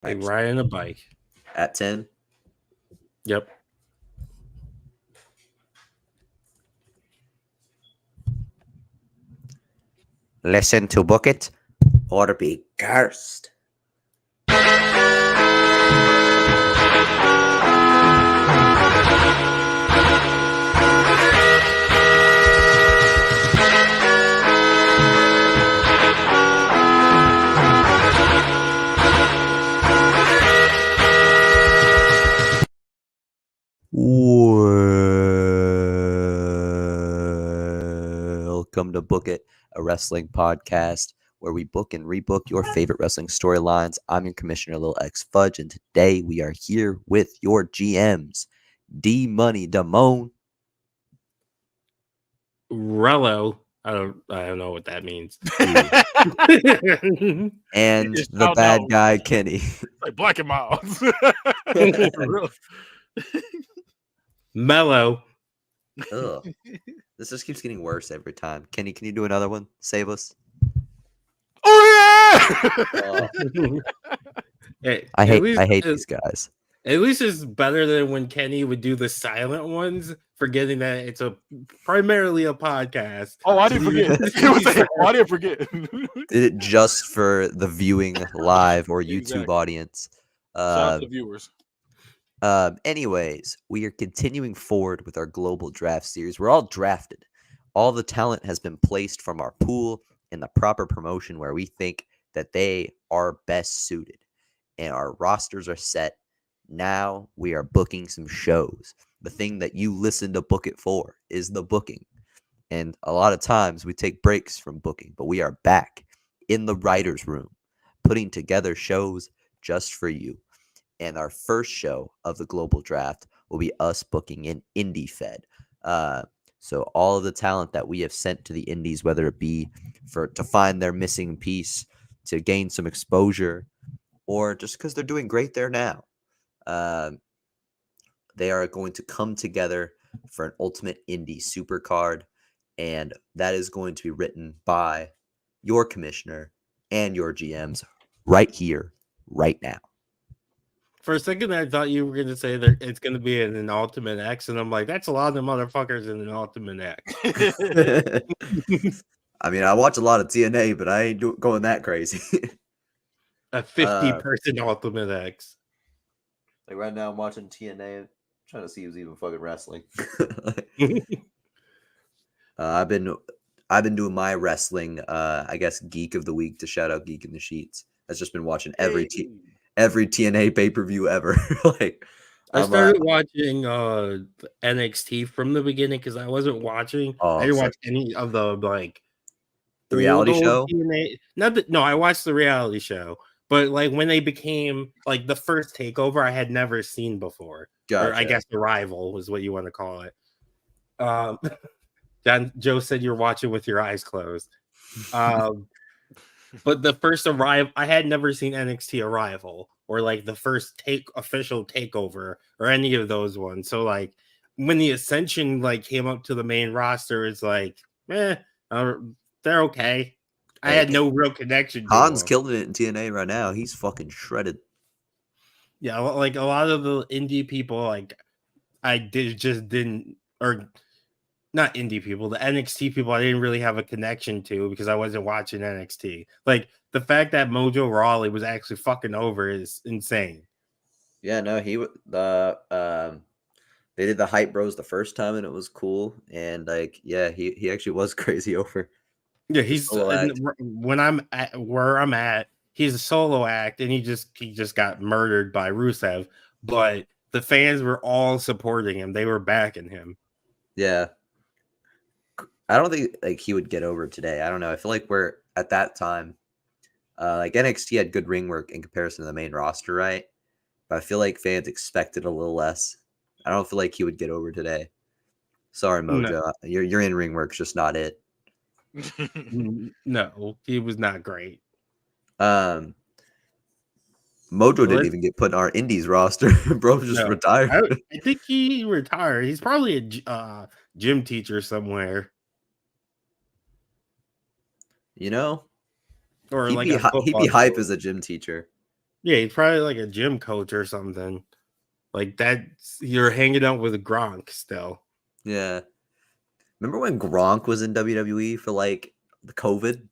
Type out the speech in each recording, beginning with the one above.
Like riding a bike. At 10? Yep. Listen to book it or be cursed. Welcome to Book It, a wrestling podcast where we book and rebook your favorite wrestling storylines. I'm your commissioner, Lil X Fudge, and today we are here with your GMs, D Money Damone, Rello. I don't know what that means. and the bad guy Kenny. Like Black and Miles. Mellow. Ugh. This just keeps getting worse every time. Kenny, can you do another one? Save us. Oh yeah! Hey, I hate these guys. At least it's better than when Kenny would do the silent ones, forgetting that it's primarily a podcast. Oh, I didn't forget. I didn't forget. Did it just for the viewing live or YouTube Exactly. audience. Shout out to the viewers. Anyways, we are continuing forward with our global draft series. We're all drafted. All the talent has been placed from our pool in the proper promotion where we think that they are best suited. And our rosters are set. Now we are booking some shows. The thing that you listen to Book It for is the booking. And a lot of times we take breaks from booking, but we are back in the writer's room, putting together shows just for you. And our first show of the global draft will be us booking an indie fed. So all of the talent that we have sent to the indies, whether it be to find their missing piece, to gain some exposure, or just because they're doing great there now, they are going to come together for an ultimate indie super card. And that is going to be written by your commissioner and your GMs right here, right now. For a second, I thought you were going to say that it's going to be in an Ultimate X, and I'm like, that's a lot of motherfuckers in an Ultimate X. I mean, I watch a lot of TNA, but I ain't going that crazy. A 50-person Ultimate X. Like right now, I'm watching TNA, trying to see who's even fucking wrestling. I've been doing my wrestling, I guess, Geek of the Week, to shout out Geek in the Sheets. I've just been watching every TNA pay-per-view ever. Like, I started watching NXT from the beginning because I wasn't watching. I didn't watch any of the the reality show. TNA. No, I watched the reality show, but like when they became like the first takeover, I had never seen before. Gotcha. Or I guess the rival is what you want to call it. Joe said you're watching with your eyes closed. But the first arrival, I had never seen NXT Arrival or like the first official takeover or any of those ones. So like when the Ascension like came up to the main roster, it's like, they're okay. I had no real connection. Han's killing it in TNA right now. He's fucking shredded. Yeah, like a lot of the indie people, like not indie people, the NXT people, I didn't really have a connection to because I wasn't watching NXT. Like the fact that Mojo Rawley was actually fucking over is insane. Yeah, no, they did the Hype Bros the first time and it was cool. And like, yeah, he actually was crazy over. Yeah, he's when I'm at where I'm at, he's a solo act and he just got murdered by Rusev, but the fans were all supporting him. They were backing him. Yeah. I don't think like he would get over today. I don't know. I feel like we're at that time, like NXT had good ring work in comparison to the main roster, right? But I feel like fans expected a little less. I don't feel like he would get over today. Sorry, Mojo. No. Your in ring work's just not it. No, he was not great. Mojo didn't even get put in our Indies roster. Bro just retired. I think he retired. He's probably a gym teacher somewhere. You know, or he'd be hype as a gym teacher. Yeah, he's probably like a gym coach or something. Like that, you're hanging out with Gronk still. Yeah. Remember when Gronk was in WWE for like the COVID?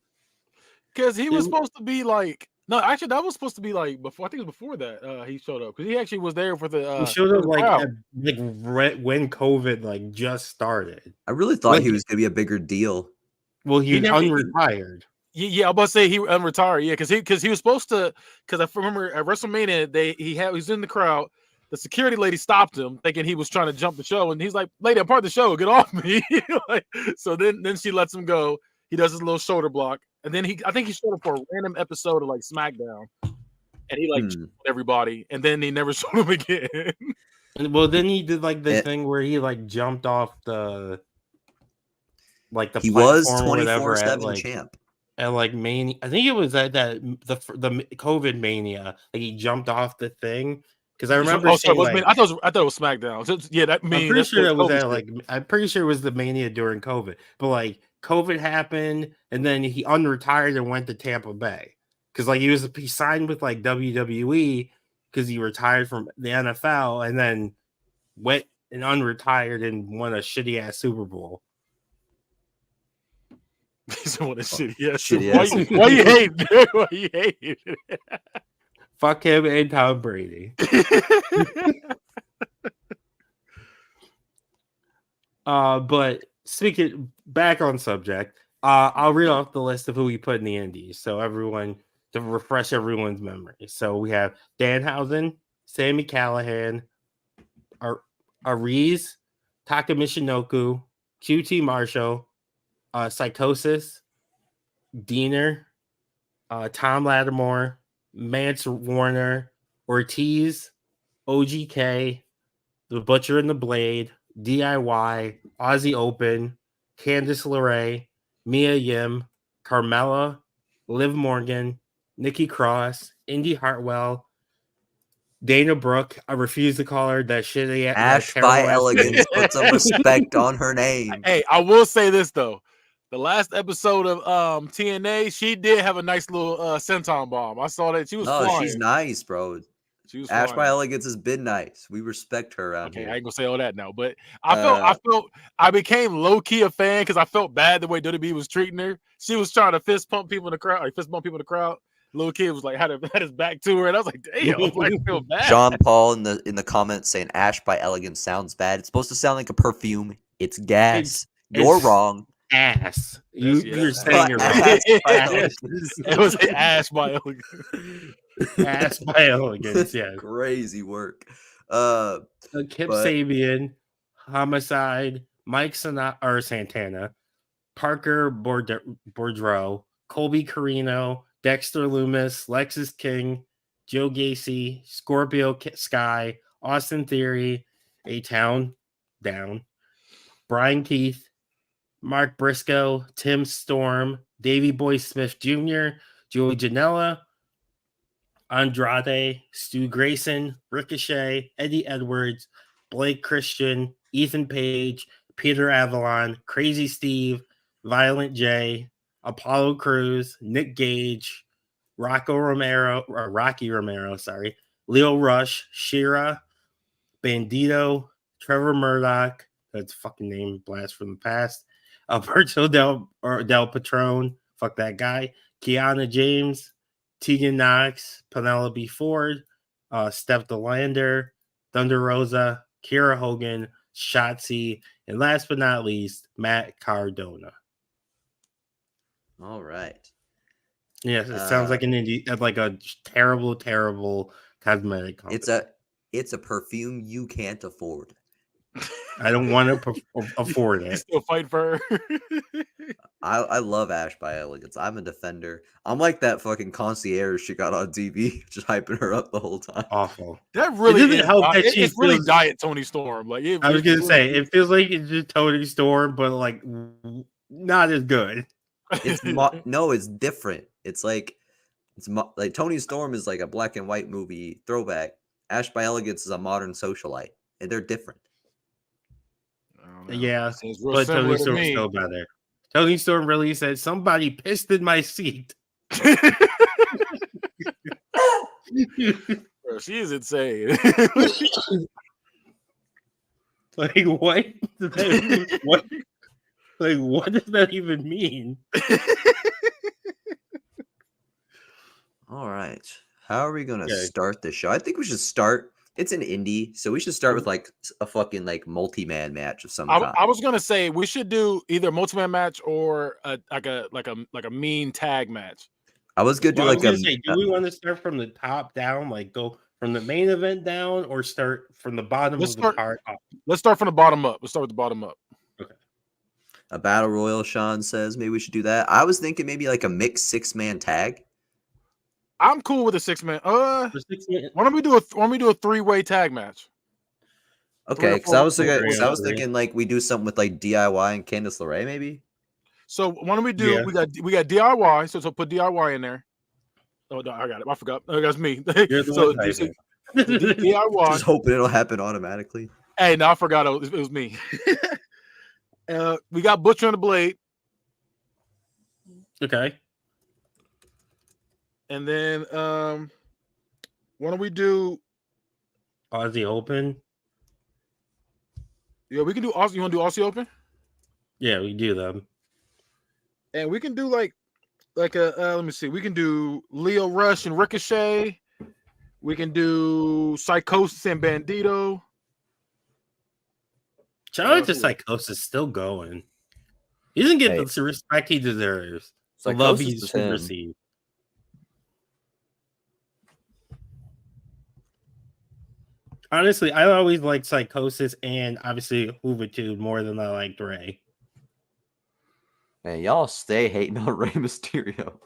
Because he was supposed to be like, no, actually, that was supposed to be like before. I think it was before that he showed up because he actually was there for the. He showed up like crowd. when COVID like just started. I really thought he was gonna be a bigger deal. Well, he's unretired. Yeah, I'm about to say he unretired. Yeah, because he was supposed to. Because I remember at WrestleMania, he was in the crowd. The security lady stopped him, thinking he was trying to jump the show, and he's like, "Lady, I'm part of the show. Get off me!" Like, so then she lets him go. He does his little shoulder block, and then I think he showed up for a random episode of like SmackDown, and he like everybody, and then he never showed him again. Well, then he did like the thing where he like jumped off the he was 24/7 champ at like Mania. I think it was at the COVID Mania. Like he jumped off the thing because I remember. I thought it was SmackDown. So, yeah, that means I'm pretty sure that was at, like I'm pretty sure it was the Mania during COVID, but like COVID happened and then he unretired and went to Tampa Bay because like he signed with like WWE because he retired from the NFL and then went and unretired and won a shitty ass Super Bowl. He's won a shitty ass. Why you hate? Why you hate? Fuck him and Tom Brady. But speaking back on subject, I'll read off the list of who we put in the Indies so everyone to refresh everyone's memory. So we have Danhausen, Sami Callihan, Ariz, Taka Michinoku, QT Marshall, Psychosis, Diener, Tom Lattimore, Mance Warner, Ortiz, OGK, The Butcher and the Blade, DIY, Aussie Open, Candice LeRae, Mia Yim, Carmella, Liv Morgan, Nikki Cross, Indy Hartwell, Dana Brooke. I refuse to call her that shitty. Ash by Elegance. Put some respect on her name. Hey, I will say this though. The last episode of TNA, she did have a nice little senton bomb. I saw that she was. No, she's nice, bro. She was Ash by Elegance has been nice. We respect her around here. I ain't gonna say all that now, but I became low key a fan because I felt bad the way WWE was treating her. She was trying to fist bump people in the crowd. Little kid was like had his back to her, and I was like, "Damn, I feel bad." John Paul in the comments saying Ash by Elegance sounds bad. It's supposed to sound like a perfume. It's gas. You're wrong. Ass. You're saying you're right. It was Ash by Elegance. Ass by Elegance, yeah. Crazy work. Kip Sabian, Homicide, Mike Santana, Parker Boudreaux, Colby Carino, Dexter Loomis, Lexus King, Joe Gacy, Scorpio Sky, Austin Theory, A-Town Down, Brian Keith, Mark Briscoe, Tim Storm, Davey Boy Smith Jr., Joey Janela, Andrade, Stu Grayson, Ricochet, Eddie Edwards, Blake Christian, Ethan Page, Peter Avalon, Crazy Steve, Violent J, Apollo Crews, Nick Gage, Rocky Romero, Leo Rush, Shira, Bandito, Trevor Murdoch, that's a fucking name, blast from the past, Alberto Del Patron, fuck that guy, Kiana James, Tegan Knox, Penelope Ford, Steph DeLander, Thunder Rosa, Kiera Hogan, Shotzi, and last but not least, Matt Cardona. All right. Yes, it sounds like a terrible, terrible cosmetic company. It's a perfume you can't afford. I don't want to afford it. Still fight for her. I love Ash by Elegance. I'm a defender. I'm like that fucking concierge she got on TV, just hyping her up the whole time. Awful. That really doesn't help. It's really diet Tony Storm. Like I was gonna say, it feels like it's just Tony Storm, but like not as good. No, it's different. It's like Tony Storm is like a black and white movie throwback. Ash by Elegance is a modern socialite, and they're different. Yeah, but Tony Storm's still better. Tony Storm really said, "Somebody pissed in my seat." Bro, she is insane. Like what? What? Like what does that even mean? All right. How are we gonna Okay. start this show? I think we should start. It's an indie, so we should start with like a fucking like multi-man match of some kind. I was gonna say we should do either multi-man match or like a mean tag match. I was gonna do Well, I like was gonna say, do we want to start from the top down, like go from the main event down, or start from the bottom of the card up? Let's start from the bottom up. Let's start with the bottom up. Okay. A battle royal. Sean says maybe we should do that. I was thinking maybe like a mixed 6-man tag. I'm cool with a 6-man. For 6 minutes. Why don't we do a 3-way tag match? Okay, because I was three. thinking like we do something with like DIY and Candice LeRae maybe. So why don't we do? Yeah. We got DIY. So put DIY in there. Oh no, I got it. I forgot. Oh, that's me. You're the So one typing. DIY. Just hoping it'll happen automatically. Hey, no, I forgot it was me. We got Butcher and the Blade, Okay. and then why don't we do? Aussie Open. Yeah, we can do Aussie. You want to do Aussie Open? Yeah, we do them. And we can do like a let me see. We can do Leo Rush and Ricochet. We can do Psychosis and Bandito. Shout out to Psychosis, still going. He doesn't get the respect he deserves. The love he's received. Honestly, I always liked Psychosis and obviously Juventud more than I liked Ray. Man, y'all stay hating on Rey Mysterio.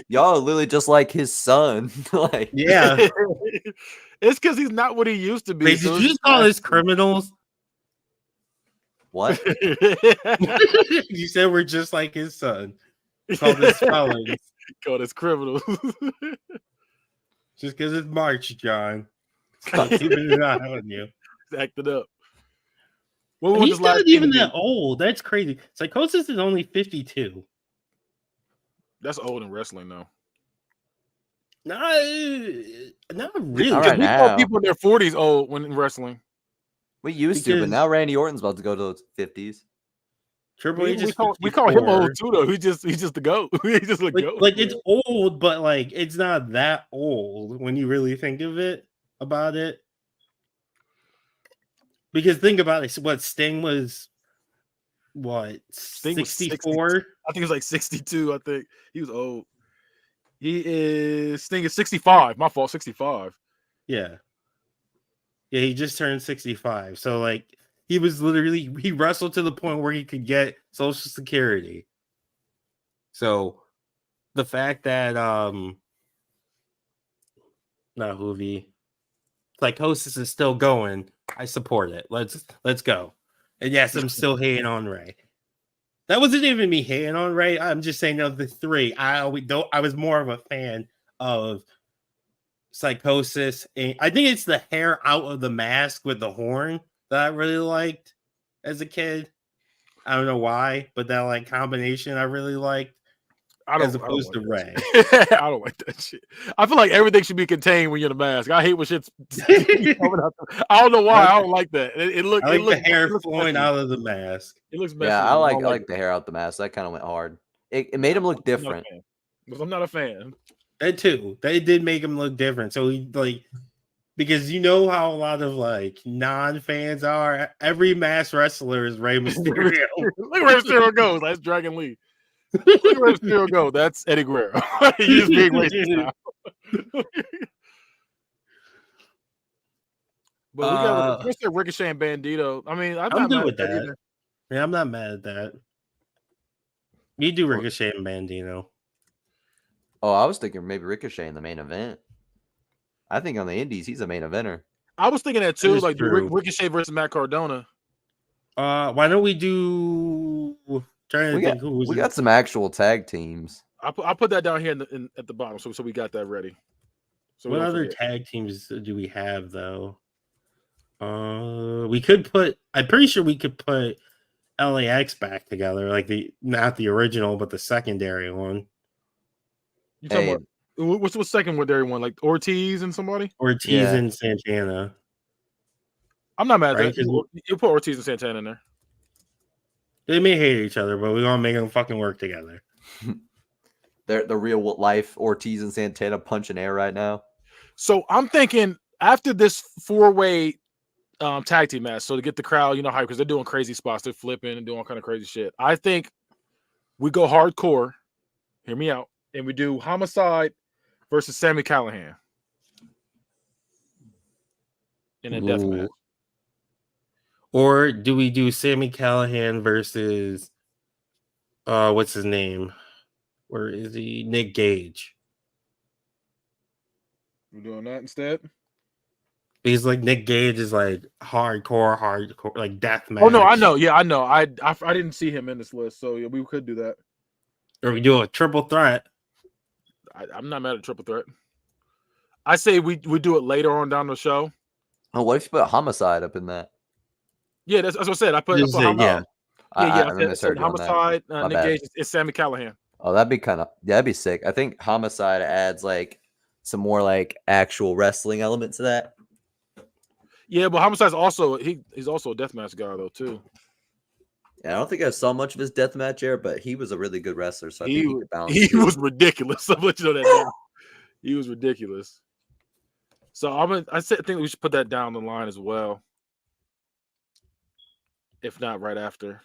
y'all are literally just like his son. Like, Yeah. It's because he's not what he used to be. Wait, did you just call us criminals? what? You said we're just like his son. Called us felons. Called us criminals. Just because it's March, John. Stop keeping an eye on you. Acted up. He's not even that old. That's crazy. Psychosis is only 52. That's old in wrestling, though. Not really. All right, we now. call people in their 40s old when in wrestling. We used to, but now Randy Orton's about to go to the 50s. Triple H we call him old too, though. He's just the GOAT. He's just a GOAT. Like it's old, but like it's not that old when you really think of it about it. Because think about it. What Sting was? What 64? I think it was like 62. I think he was old. Sting is 65. My fault, 65. Yeah. Yeah, he just turned 65. So like he wrestled to the point where he could get Social Security. So the fact that not Hoovy, Psychosis is still going, I support it. Let's go. And yes, I'm still hating on Ray. That wasn't even me hating on Ray. I'm just saying of the three, I was more of a fan of Psychosis, and I think it's the hair out of the mask with the horn that I really liked as a kid. I don't know why, but that like combination I really liked. As opposed to Ray. I don't like that shit. I feel like everything should be contained when you're in a mask. I hate when shit's coming out. I don't know why. I don't like that. It looks the hair flowing out of the mask. It looks messy. Yeah, I like the hair out the mask. That kind of went hard. It made him look different. I'm not a fan. That too. They did make him look different. So he because you know how a lot of like non-fans are. Every masked wrestler is Rey Mysterio. Look where Mysterio goes. That's Dragon Lee. Look where Mysterio go. That's Eddie Guerrero. He's being racist now. But we got Ricochet and Bandito. I mean, I'm good with that. Either. Yeah, I'm not mad at that. You do Ricochet and Bandito. Oh, I was thinking maybe Ricochet in the main event. I think on the Indies, he's a main eventer. I was thinking that too, like Ricochet versus Matt Cardona. Why don't we do? We got some actual tag teams. I put that down here at the bottom, so we got that ready. So what other tag teams do we have though? We could put. I'm pretty sure we could put LAX back together, like not the original, but the secondary one. You talking about what's the second one? Like Ortiz and somebody? Ortiz Yeah. and Santana. I'm not mad at Right, that. 'cause You put Ortiz and Santana in there. They may hate each other, but we're gonna make them fucking work together. They're the real life Ortiz and Santana punching air right now. So I'm thinking after this 4-way tag team match, so to get the crowd, hype, because they're doing crazy spots, they're flipping and doing all kind of crazy shit. I think we go hardcore. Hear me out, and we do Homicide versus Sami Callihan in a death match. Or do we do Sami Callihan versus what's his name? Where is he? Nick Gage. We're doing that instead. He's like Nick Gage is like hardcore, like death match. Oh no, I know. Yeah, I know. I didn't see him in this list, so yeah, we could do that. Or we do a triple threat. I'm not mad at triple threat. I say we do it later on down the show. Oh, what if you put Homicide up in that? Yeah, that's what I said. I put Just say, Homicide. yeah. I said Homicide. Nick bad. Gage is Sami Callihan. Oh, that'd be sick. I think Homicide adds like some more like actual wrestling element to that. Yeah, but Homicide's also he's also a deathmatch guy though too. Yeah, I don't think I saw much of his deathmatch era, but he was a really good wrestler, so I think he could balance. He it. was ridiculous. I'm let you know that now. He was ridiculous. So I think we should put that down the line as well. If not right after.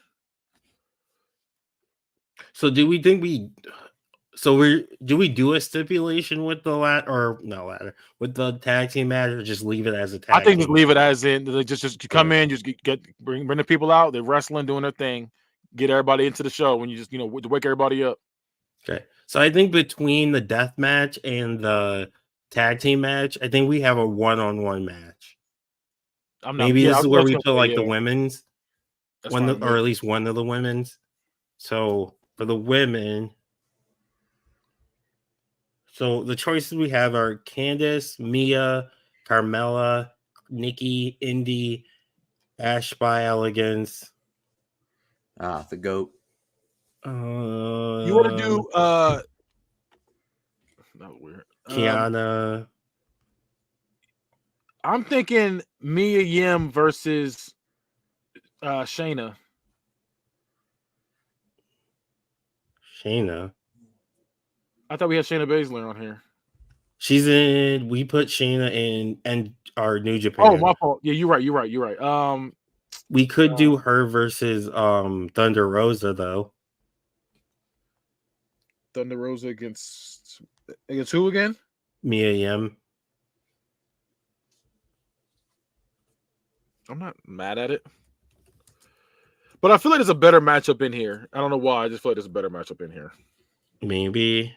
So do we think do we do a stipulation with the with the tag team match, or just leave it as a tag? I think team just leave it as in. Just come in, just bring the people out. They're wrestling, doing their thing. Get everybody into the show when you just to wake everybody up. Okay, so I think between the death match and the tag team match, I think we have a one-on-one match. Maybe this is where we put like the women's, or at least one of the women's. So for the women, so the choices we have are Candice, Mia, Carmella, Nikki, Indy, Ash by Elegance. The GOAT. You want to do that was weird. Kiana. I'm thinking Mia Yim versus Shayna. Shayna. I thought we had Shayna Baszler on here. She's in. We put Shayna in and our New Japan. Oh, my fault. Yeah, you're right. We could do her versus Thunder Rosa though. Thunder Rosa against who again? Mia Yim. I'm not mad at it. But I feel like there's a better matchup in here. I don't know why. I just feel like there's a better matchup in here. Maybe.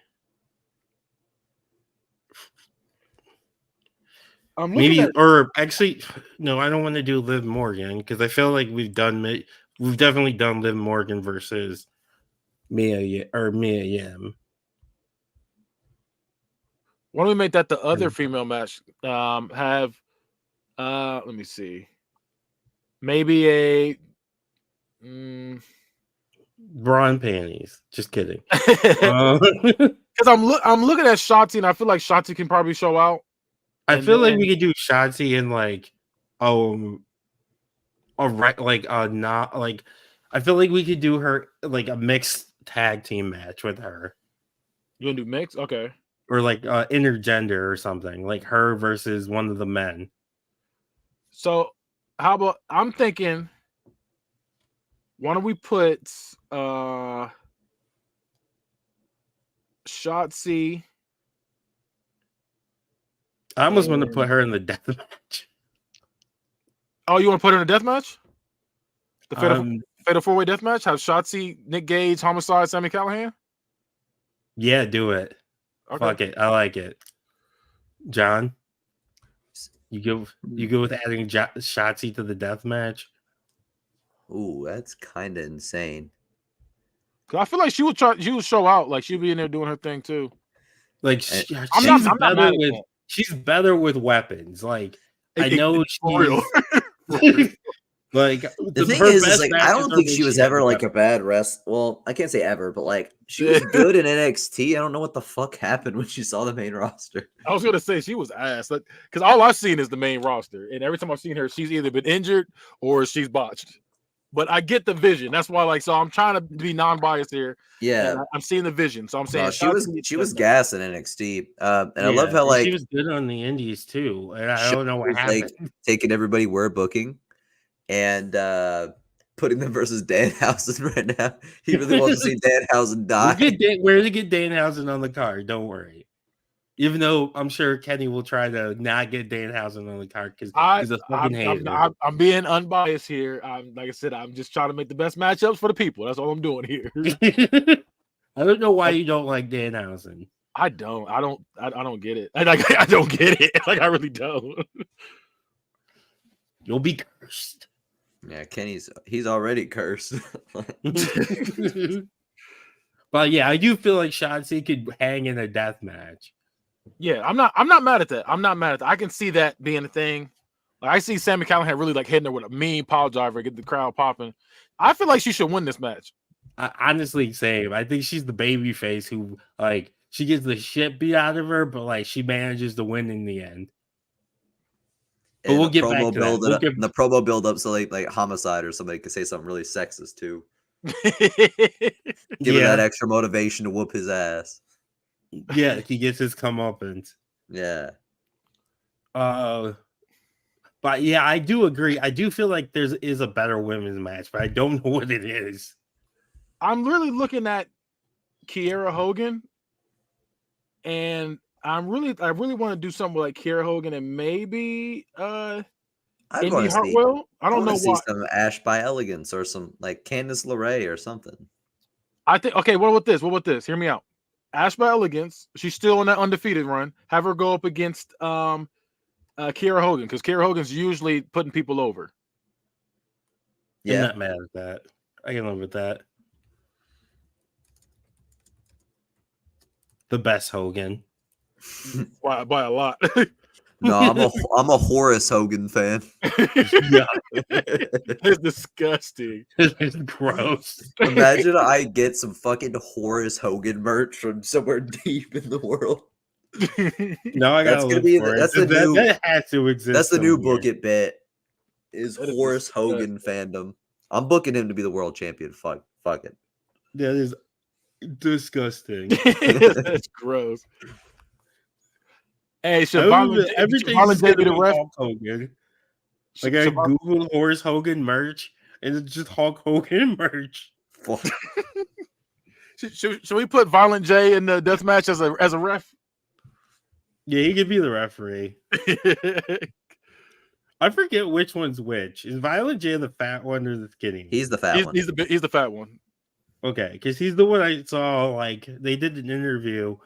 Or actually, no, I don't want to do Liv Morgan because I feel like we've definitely done Liv Morgan versus Mia Yim. Why don't we make that the other female match? Let me see. Maybe a bra and panties. Just kidding. Because I'm looking at Shotzi and I feel like Shotzi can probably show out. I feel like we could do Shotzi in I feel like we could do her like a mixed tag team match with her. You want to do mixed? Okay. Or like intergender or something, like her versus one of the men. So how about I'm thinking, why don't we put Shotzi? I almost want to put her in the death match. Oh, you want to put her in a death match? The fatal 4-way death match? Have Shotzi, Nick Gage, Homicide, Sami Callihan? Yeah, do it. Okay. Fuck it. I like it. John, you go with adding Shotzi to the death match? Ooh, that's kind of insane. Cause I feel like she would show out, like she'd be in there doing her thing too. Like she's better with weapons. Like I know she's Like The thing her is best like I matches don't are think when she was had ever the like best- a bad Well, I can't say ever, but like she was good in NXT. I don't know what the fuck happened when she saw the main roster. I was gonna say she was ass, because all I've seen is the main roster, and every time I've seen her, she's either been injured or she's botched. But I get the vision. That's why, like, so I'm trying to be non-biased here. Yeah, And I'm seeing the vision. So I'm saying no, she was gas in NXT, and I love how and like she was good on the indies too. And I Shawn don't know what was, happened. like taking everybody we're booking and putting them versus Danhausen right now. He really wants to see Danhausen die. We're to get Danhausen on the card. Don't worry. Even though I'm sure Kenny will try to not get Danhausen on the card because he's a fucking hater. I'm being unbiased here. I'm like I said, I'm just trying to make the best matchups for the people. That's all I'm doing here. I don't know why you don't like Danhausen. I don't get it. I don't get it. Like I really don't. You'll be cursed. Yeah, he's already cursed. But yeah, I do feel like Shotzi could hang in a death match. Yeah, I'm not mad at that. I'm not mad at that. I can see that being a thing. Like, I see Sami Callihan really like hitting her with a mean power driver, get the crowd popping. I feel like she should win this match. Honestly, same. I think she's the baby face who like she gets the shit beat out of her, but like she manages to win in the end. But we'll get back to that. The promo build up so like Homicide or somebody could say something really sexist too. Give her that extra motivation to whoop his ass. Yeah, he gets his comeuppance. Yeah. But yeah, I do agree. I do feel like is a better women's match, but I don't know what it is. I'm really looking at Kiera Hogan, and I really want to do something like Kiera Hogan and maybe Indy Hartwell. I don't know why. See some Ash by Elegance or some like Candice LeRae or something. I think okay. What about this? Hear me out. Ash by Elegance. She's still on that undefeated run. Have her go up against Kiera Hogan because Kiera Hogan's usually putting people over. Yeah, I'm not mad at that. I can live with that. The best Hogan. By a lot. No, I'm a Horace Hogan fan. Yeah. It's disgusting. It's gross. Imagine I get some fucking Horace Hogan merch from somewhere deep in the world. No, I gotta look for it. That has to exist. That's the new book it bit. Is Horace Hogan fandom. I'm booking him to be the world champion. Fuck it. That is disgusting. That's gross. Hey, should Violent J be the ref? Hulk Hogan. Like I googled Horace Hogan merch, and it's just Hulk Hogan merch. Should we put Violent J in the death match as a ref? Yeah, he could be the referee. I forget which one's which. Is Violent J the fat one or the skinny one? He's the fat one. He's the fat one. Okay, because he's the one I saw. Like they did an interview,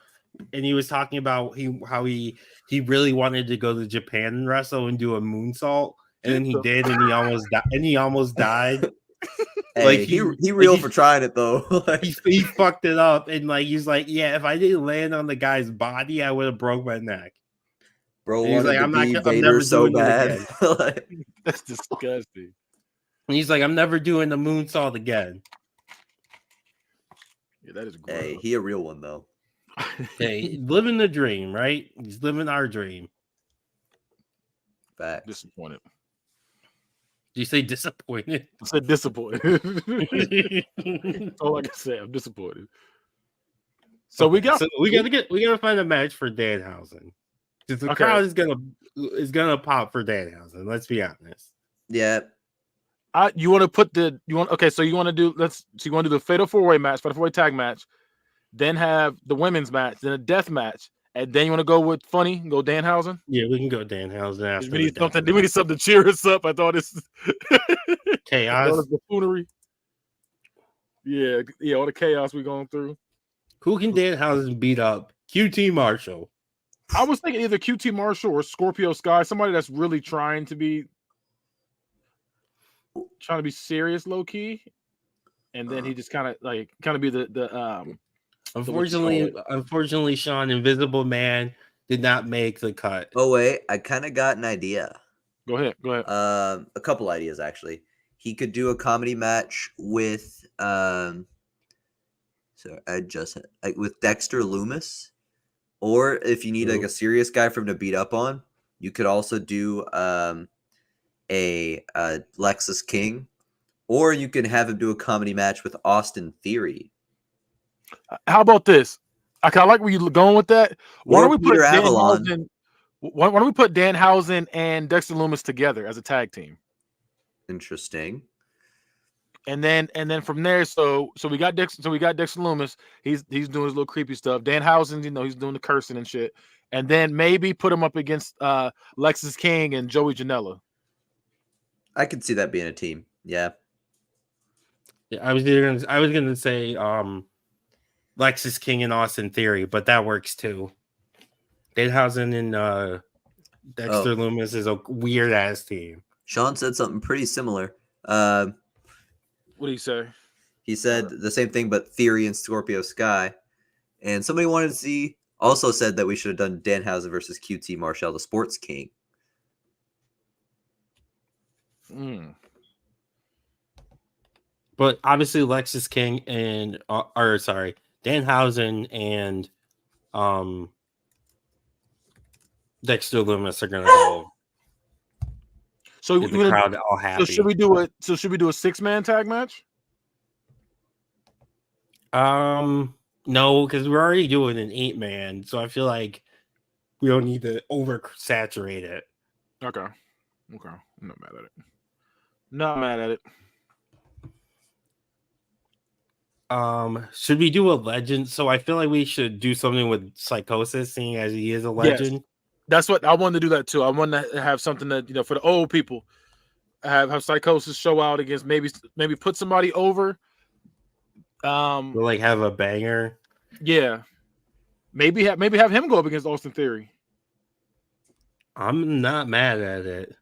and he was talking about how he really wanted to go to Japan and wrestle and do a moonsault, and then he did, and he almost died. Hey, like he real for trying it though. he fucked it up, and like he's like, yeah, if I didn't land on the guy's body, I would have broke my neck. Bro, he's like, I'm never so bad. That's disgusting. And he's like, I'm never doing the moonsault again. Yeah, that is gross. Hey, he a real one though. Hey, living the dream, right? He's living our dream. Fact. Disappointed. Did you say disappointed? I said disappointed. All I can say, I'm disappointed. So we gotta find a match for Danhausen. The crowd is gonna pop for Danhausen. Let's be honest. Yeah. You want to do you want to do the Fatal 4-Way match, Fatal 4-Way tag match, then have the women's match, then a death match, and then you want to go with funny, go Danhausen? Yeah, we can go Danhausen after. We need something to cheer us up. I thought it's chaos. Buffoonery. Yeah, all the chaos we're going through. Who can Danhausen beat up? QT Marshall. I was thinking either QT Marshall or Scorpio Sky, somebody that's really trying to be serious, low key, and then he just kind of be the Unfortunately, Sean, Invisible Man did not make the cut. Oh wait, I kind of got an idea. Go ahead. A couple ideas actually. he could do a comedy match with with Dexter Loomis, or if you need like a serious guy for him to beat up on, you could also do a Lexus King, or you can have him do a comedy match with Austin Theory. How about this? I kind of like where you're going with that. Why Or don't we put Peter Avalon. Why don't we put Danhausen and Dexter Loomis together as a tag team? Interesting. And then from there, so we got Dexter Loomis. He's doing his little creepy stuff. Danhausen, he's doing the cursing and shit. And then maybe put him up against Lexus King and Joey Janela. I could see that being a team. Yeah. I was gonna say Lexus King and Austin Theory, but that works too. Danhausen and Dexter Loomis is a weird ass team. Sean said something pretty similar. What did he say? He said the same thing, but Theory and Scorpio Sky. And somebody also said that we should have done Danhausen versus QT Marshall, the Sports King. But obviously Lexus King and Danhausen and Dexter Loomis are gonna go. So get the crowd all happy. So should we do a 6-man tag match? No, because we're already doing an 8-man, so I feel like we don't need to oversaturate it. Okay. I'm not mad at it. Should we do a legend? So I feel like we should do something with Psychosis, seeing as he is a legend. Yes. That's what I wanted to do that too. I wanted to have something that, for the old people, have Psychosis show out against maybe put somebody over. We'll like have a banger. Yeah. Maybe have him go up against Austin Theory. I'm not mad at it.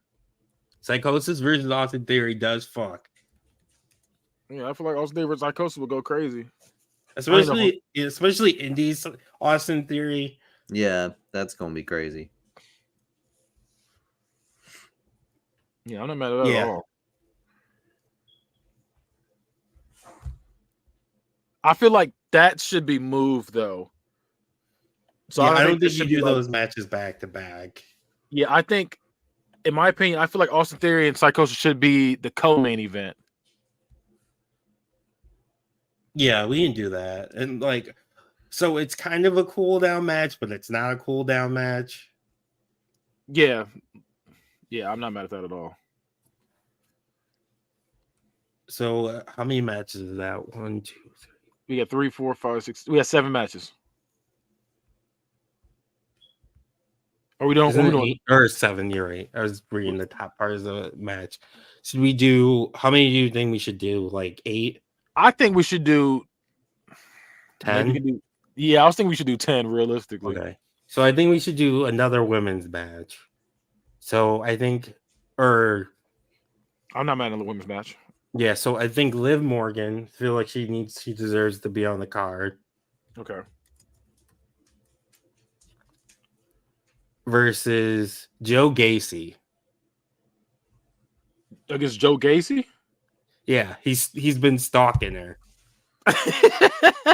Psychosis versus Austin Theory does fuck. Yeah, I feel like Austin Theory versus Psychosis will go crazy. Especially Indies Austin Theory. Yeah, that's gonna be crazy. Yeah, I'm not mad at that at all. I feel like that should be moved though. So I don't think you do those matches back to back. Yeah, I think, in my opinion, I feel like Austin Theory and Psychosis should be the co-main event. Yeah, we can do that. And so it's kind of a cool down match, but it's not a cool down match. Yeah. Yeah, I'm not mad at that at all. So how many matches is that? 1, 2, 3. We got 3, 4, 5, 6. We got 7 matches. Are we doing 8 or 7? You're right. I was reading the top part of the match. Should we do? How many do you think we should do? Like 8? I think we should do 10. I was thinking we should do 10 realistically. Okay. So I think we should do another women's match. So I think, I'm not mad at the women's match. Yeah, so I think Liv Morgan, feel like she deserves to be on the card. Okay. Versus Joe Gacy. Against Joe Gacy? Yeah, he's been stalking her.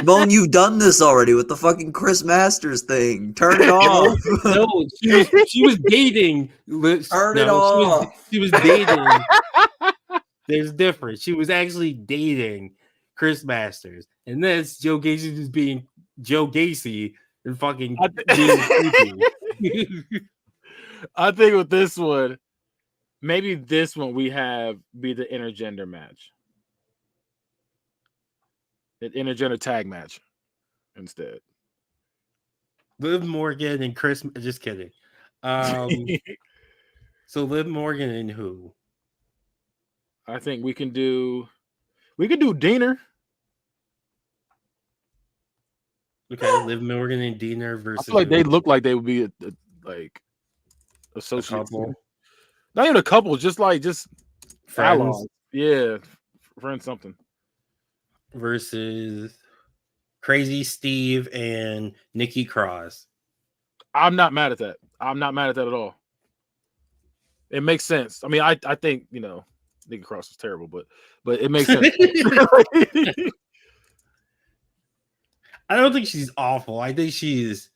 Bone, you've done this already with the fucking Chris Masters thing. Turn it off. No, she was dating. Turn it off. She was dating. There's difference. She was actually dating Chris Masters, and this Joe Gacy just being Joe Gacy and fucking being creepy. I think with this one, maybe this one we have be the intergender match. An intergender tag match instead. Liv Morgan and Chris. Just kidding. So Liv Morgan and who? I think we can do Diener. Okay, Liv Morgan and Diener versus. I feel like they look like they would be like associates. Not even a couple, just friends. Allies. Yeah, friends something. Versus Crazy Steve and Nikki Cross. I'm not mad at that. I'm not mad at that at all. It makes sense. I mean, I think Nikki Cross is terrible, but it makes sense. I don't think she's awful. I think she's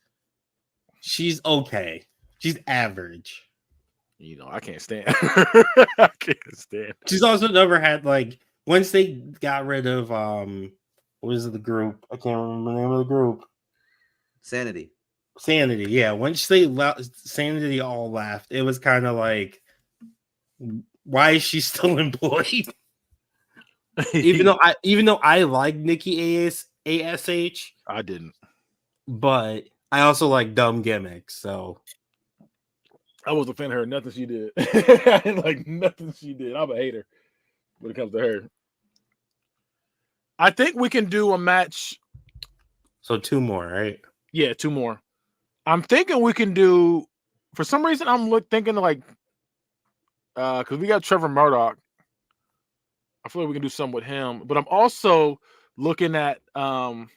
okay. She's average. You know, I can't stand her. I can't stand. She's also never had like once they got rid of what was the group? I can't remember the name of the group. Sanity. Yeah. Once they Sanity all left, it was kind of like, why is she still employed? even though I like Nikki Ash, I didn't. but I also like dumb gimmicks. So I wasn't a fan of her. Nothing she did. I didn't like nothing she did. I'm a hater when it comes to her. I think we can do a match. So 2 more, right? Yeah, 2 more. I'm thinking we can do. For some reason, I'm thinking like, because we got Trevor Murdoch. I feel like we can do something with him. But I'm also looking at because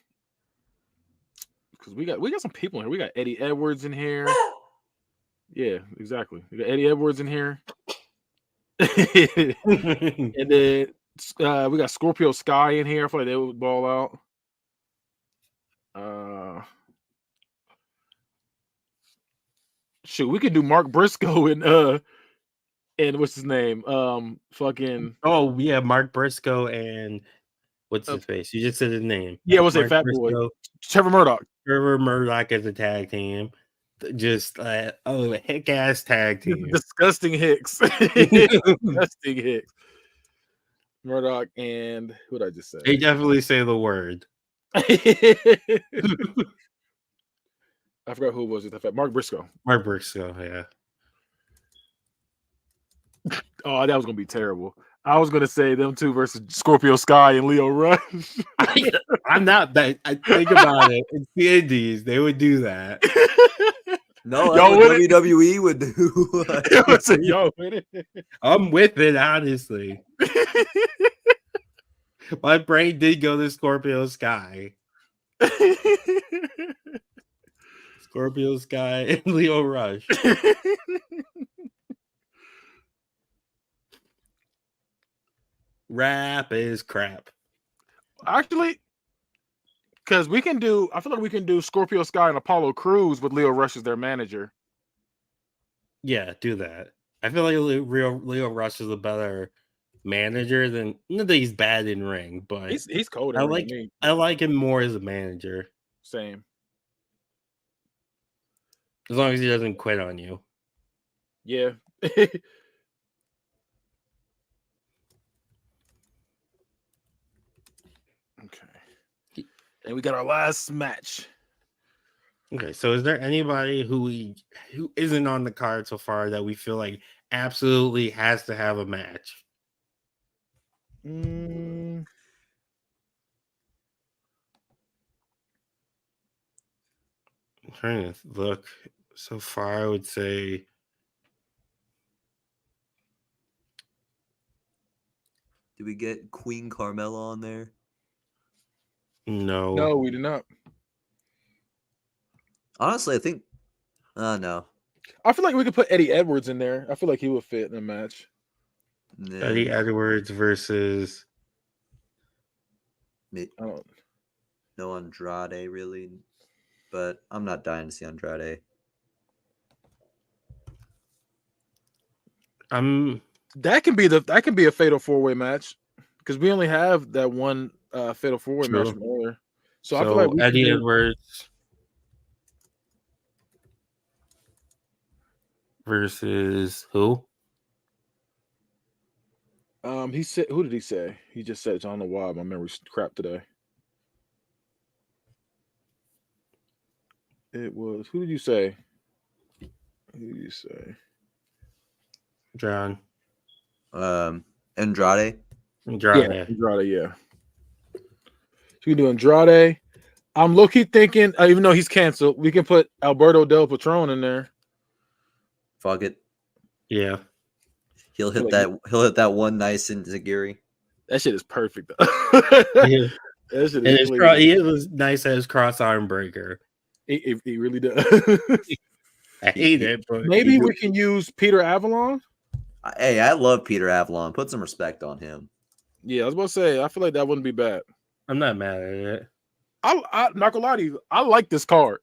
we got some people in here. We got Eddie Edwards in here. Yeah, exactly. We got Eddie Edwards in here. And then we got Scorpio Sky in here. I feel like they would ball out. Shoot, we could do Mark Briscoe and what's his name? Fucking. Oh yeah, Mark Briscoe and what's his face? You just said his name. Yeah, what's it? Fat Briscoe, Boy. Trevor Murdoch. Trevor Murdoch as a tag team. Just a hick ass tag team. Disgusting Hicks. Disgusting Hicks. Murdoch and who did I just say? They definitely say the word. I forgot who it was. Mark Briscoe. Mark Briscoe, yeah. Oh, that was gonna be terrible. I was gonna say them 2 versus Scorpio Sky and Leo Rush. I'm not that. I think about it. It's the Indies. They would do that. No, that's what WWE would do. Yo, with it. I'm with it, honestly. My brain did go to Scorpio Sky. Scorpio Sky and Leo Rush. Rap is crap. Actually, because we can do, I feel like we can do Scorpio Sky and Apollo Crews with Leo Rush as their manager. Yeah, do that. I feel like Leo Rush is a better manager than, not that he's bad in ring, but he's cold. I like him more as a manager. Same. As long as he doesn't quit on you. Yeah. Okay. And we got our last match. Okay, so is there anybody who isn't on the card so far that we feel like absolutely has to have a match? I'm trying to look. So far, I would say Did we get Queen Carmella on there? no. No, we did not. Honestly, I think no. I feel like we could put Eddie Edwards in there. I feel like he would fit in a match. Nah. Eddie Edwards versus No Andrade really, but I'm not dying to see Andrade. That can be a fatal 4-way match because we only have that one fatal 4-way match from earlier. So I feel like Eddie Edwards versus who? He said, who did he say? He just said, I don't know why my memory's crap today. It was, who did you say? Who did you say? John. Andrade. Yeah, Andrade, yeah. So we can do Andrade. I'm low-key thinking, even though he's canceled, we can put Alberto Del Patron in there. Fuck it. Yeah. He'll hit that one nice in Zagiri. That shit is perfect though. Yeah. That shit is he was nice as cross arm breaker. He really does. I hate it, but maybe we can use Peter Avalon. Hey, I love Peter Avalon. Put some respect on him. Yeah, I was about to say, I feel like that wouldn't be bad. I'm not mad at it. I'm not gonna lie to you. I like this card.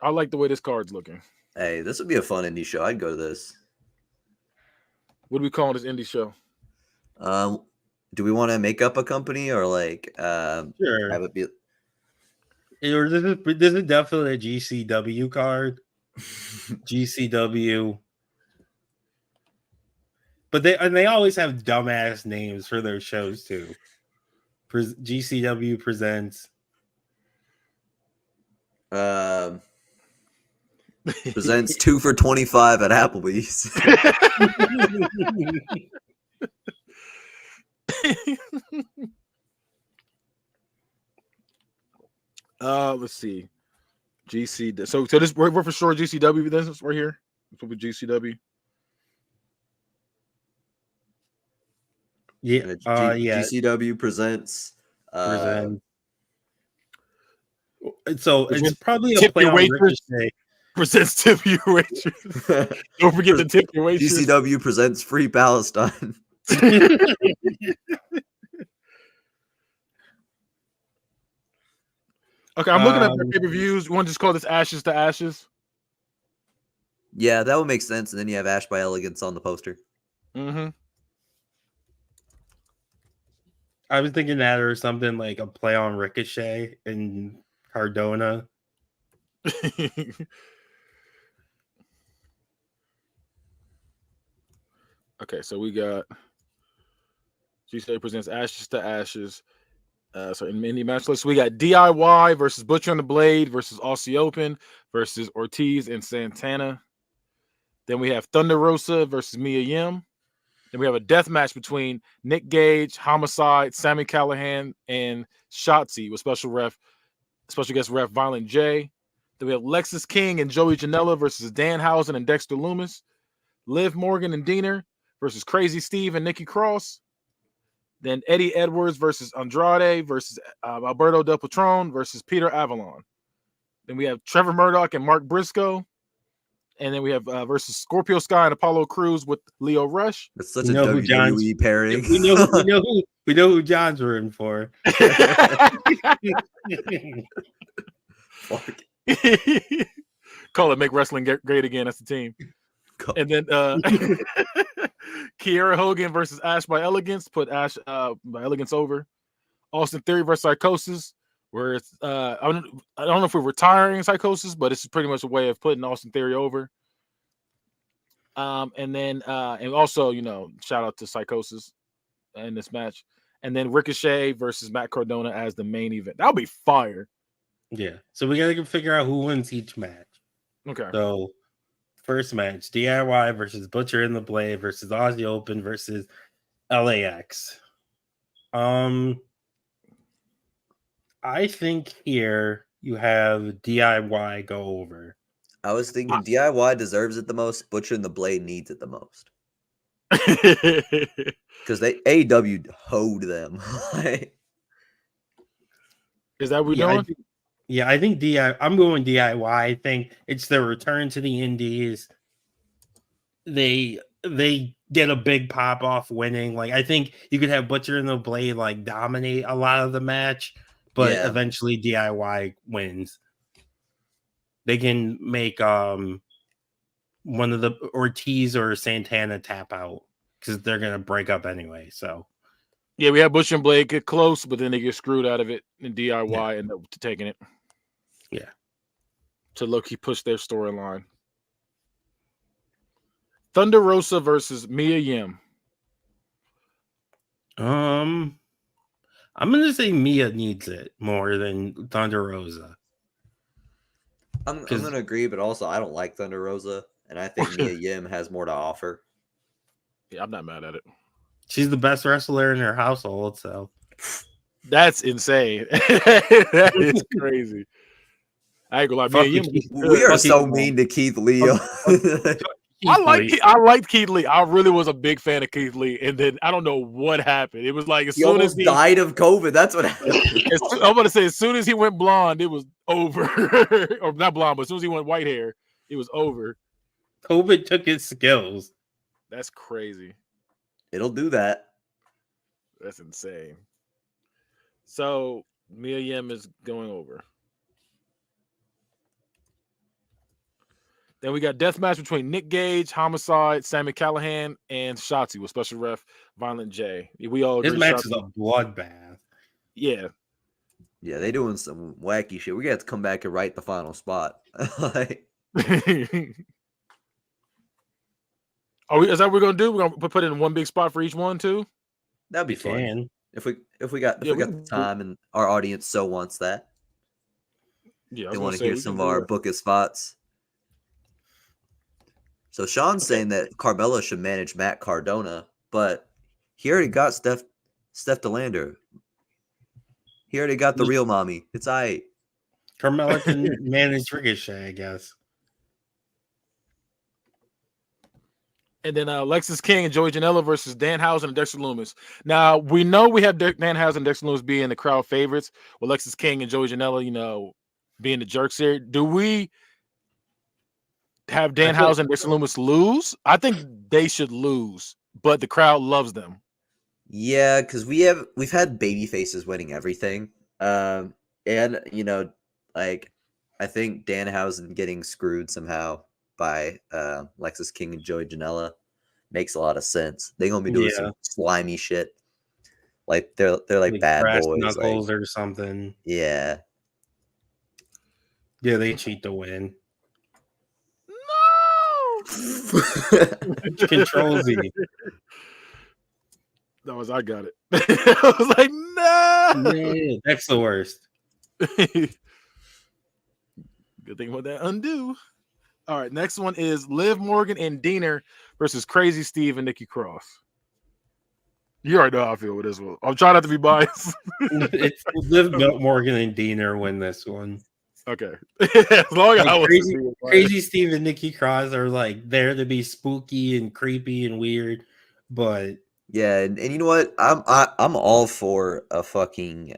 I like the way this card's looking. Hey, this would be a fun indie show. I'd go to this. What do we call this indie show? Do we want to make up a company or like Sure. have it be? Or this is definitely a GCW card. GCW. But they always have dumbass names for their shows too. GCW presents. Presents 2 for $25 at Applebee's. Let's see. GC. So this we're for sure GCW. This is right here. This will be GCW. Yeah. Yeah. GCW presents. So it's probably a Tip play Your on Waitress. Ricochet. Presents Tip Your Waitress. Don't forget the Tip Your Waitress. GCW presents Free Palestine. Okay, I'm looking at the pay-per-views. You want to just call this Ashes to Ashes? Yeah, that would make sense. And then you have Ash by Elegance on the poster. Mm-hmm. I was thinking that or something like a play on Ricochet and Cardona. Okay, so we got GCW presents Ashes to Ashes. So in indie match list, we got DIY versus Butcher and the Blade versus Aussie Open versus Ortiz and Santana. Then we Thunder Rosa versus Mia Yim. Then we have a death match between Nick Gage, Homicide, Sami Callihan, and Shotzi with special guest ref Violent J. Then we have Lexis King and Joey Janela versus Danhausen and Dexter Loomis. Liv Morgan and Diener versus Crazy Steve and Nikki Cross. Then Eddie Edwards versus Andrade versus Alberto Del Patron versus Peter Avalon. Then we have Trevor Murdoch and Mark Briscoe. And then we have versus Scorpio Sky and Apollo Crews with Leo Rush. That's such a WWE pairing. We know who John's rooting for. Call it Make Wrestling Great Again. That's the team. And then Kiera Hogan versus Ash by Elegance. Put Ash by Elegance over. Austin Theory versus Psychosis. Where it's I don't know if we're retiring Psychosis, but it's pretty much a way of putting Austin Theory over. And then and also, shout out to Psychosis in this match. And then Ricochet versus Matt Cardona as the main event. That'll be fire. Yeah. So we gotta figure out who wins each match. Okay. So first match, DIY versus Butcher and the Blade versus Aussie Open versus LAX. I think here you have DIY go over. I was thinking DIY deserves it the most. Butcher and the Blade needs it the most. Because they AEW hoed them. Is that what we're doing? I think I'm going DIY. I think it's their return to the indies. They get a big pop off winning. Like, I think you could have Butcher and the Blade like dominate a lot of the match, but eventually DIY wins. They can make one of the Ortiz or Santana tap out because they're gonna break up anyway. So yeah, we have Butcher and Blade get close, but then they get screwed out of it, and DIY end up taking it. Yeah, to low-key push their storyline. Thunder Rosa versus Mia Yim. I'm gonna say Mia needs it more than Thunder Rosa. I'm gonna agree, but also I don't like Thunder Rosa, and I think Mia Yim has more to offer. Yeah, I'm not mad at it. She's the best wrestler in her household, so that's insane. That is crazy. I ain't gonna lie, Mia Yim. We are so mean to Keith Lee. I liked Keith Lee. I really was a big fan of Keith Lee, and then I don't know what happened. It was like he almost died of COVID. That's what happened. I'm gonna say as soon as he went blonde, it was over. Or not blonde, but as soon as he went white hair, it was over. COVID took his skills. That's crazy. It'll do that. That's insane. So Mia Yim is going over. Then we got death match between Nick Gage, Homicide, Sammy Callahan, and Shotzi with special ref Violent J. We all agree. This match Shotzi- is a bloodbath. Yeah. Yeah, they doing some wacky shit. We got to come back and write the final spot. Like, Is that what we're gonna do? We're gonna put it in one big spot for each one too. that'd be You fun. can. If we got the time and our audience so wants that. Yeah, They want to hear some of our book of spots. So Sean's saying that Carmella should manage Matt Cardona, but he already got Steph DeLander. He already got the real mommy. It's all right. Carmella can manage Ricochet, I guess. And then Lexis King and Joey Janela versus Danhausen and Dexter Loomis. Now, we know we have Danhausen and Dexter Loomis being the crowd favorites, with Lexis King and Joey Janela, being the jerks here. Do we have Danhausen and Dexter Loomis lose? I think they should lose, but the crowd loves them. Yeah, because we've had baby faces winning everything. And I think Danhausen getting screwed somehow by Lexis King and Joey Janela makes a lot of sense. They're gonna be doing some slimy shit. Like they're like bad brass boys, knuckles or something. Yeah. Yeah, they cheat to win. No. Control Z. That was I got it. I was like, no. Yeah, that's the worst. Good thing about that undo. All right, next one is Liv Morgan and Diener versus Crazy Steve and Nikki Cross. You already know how I feel with this one. I'm trying not to be biased. It's Liv Morgan and Diener win this one. Okay. As long as I was Crazy Steve and Nikki Cross are like there to be spooky and creepy and weird, but yeah, and you know what? I'm all for a fucking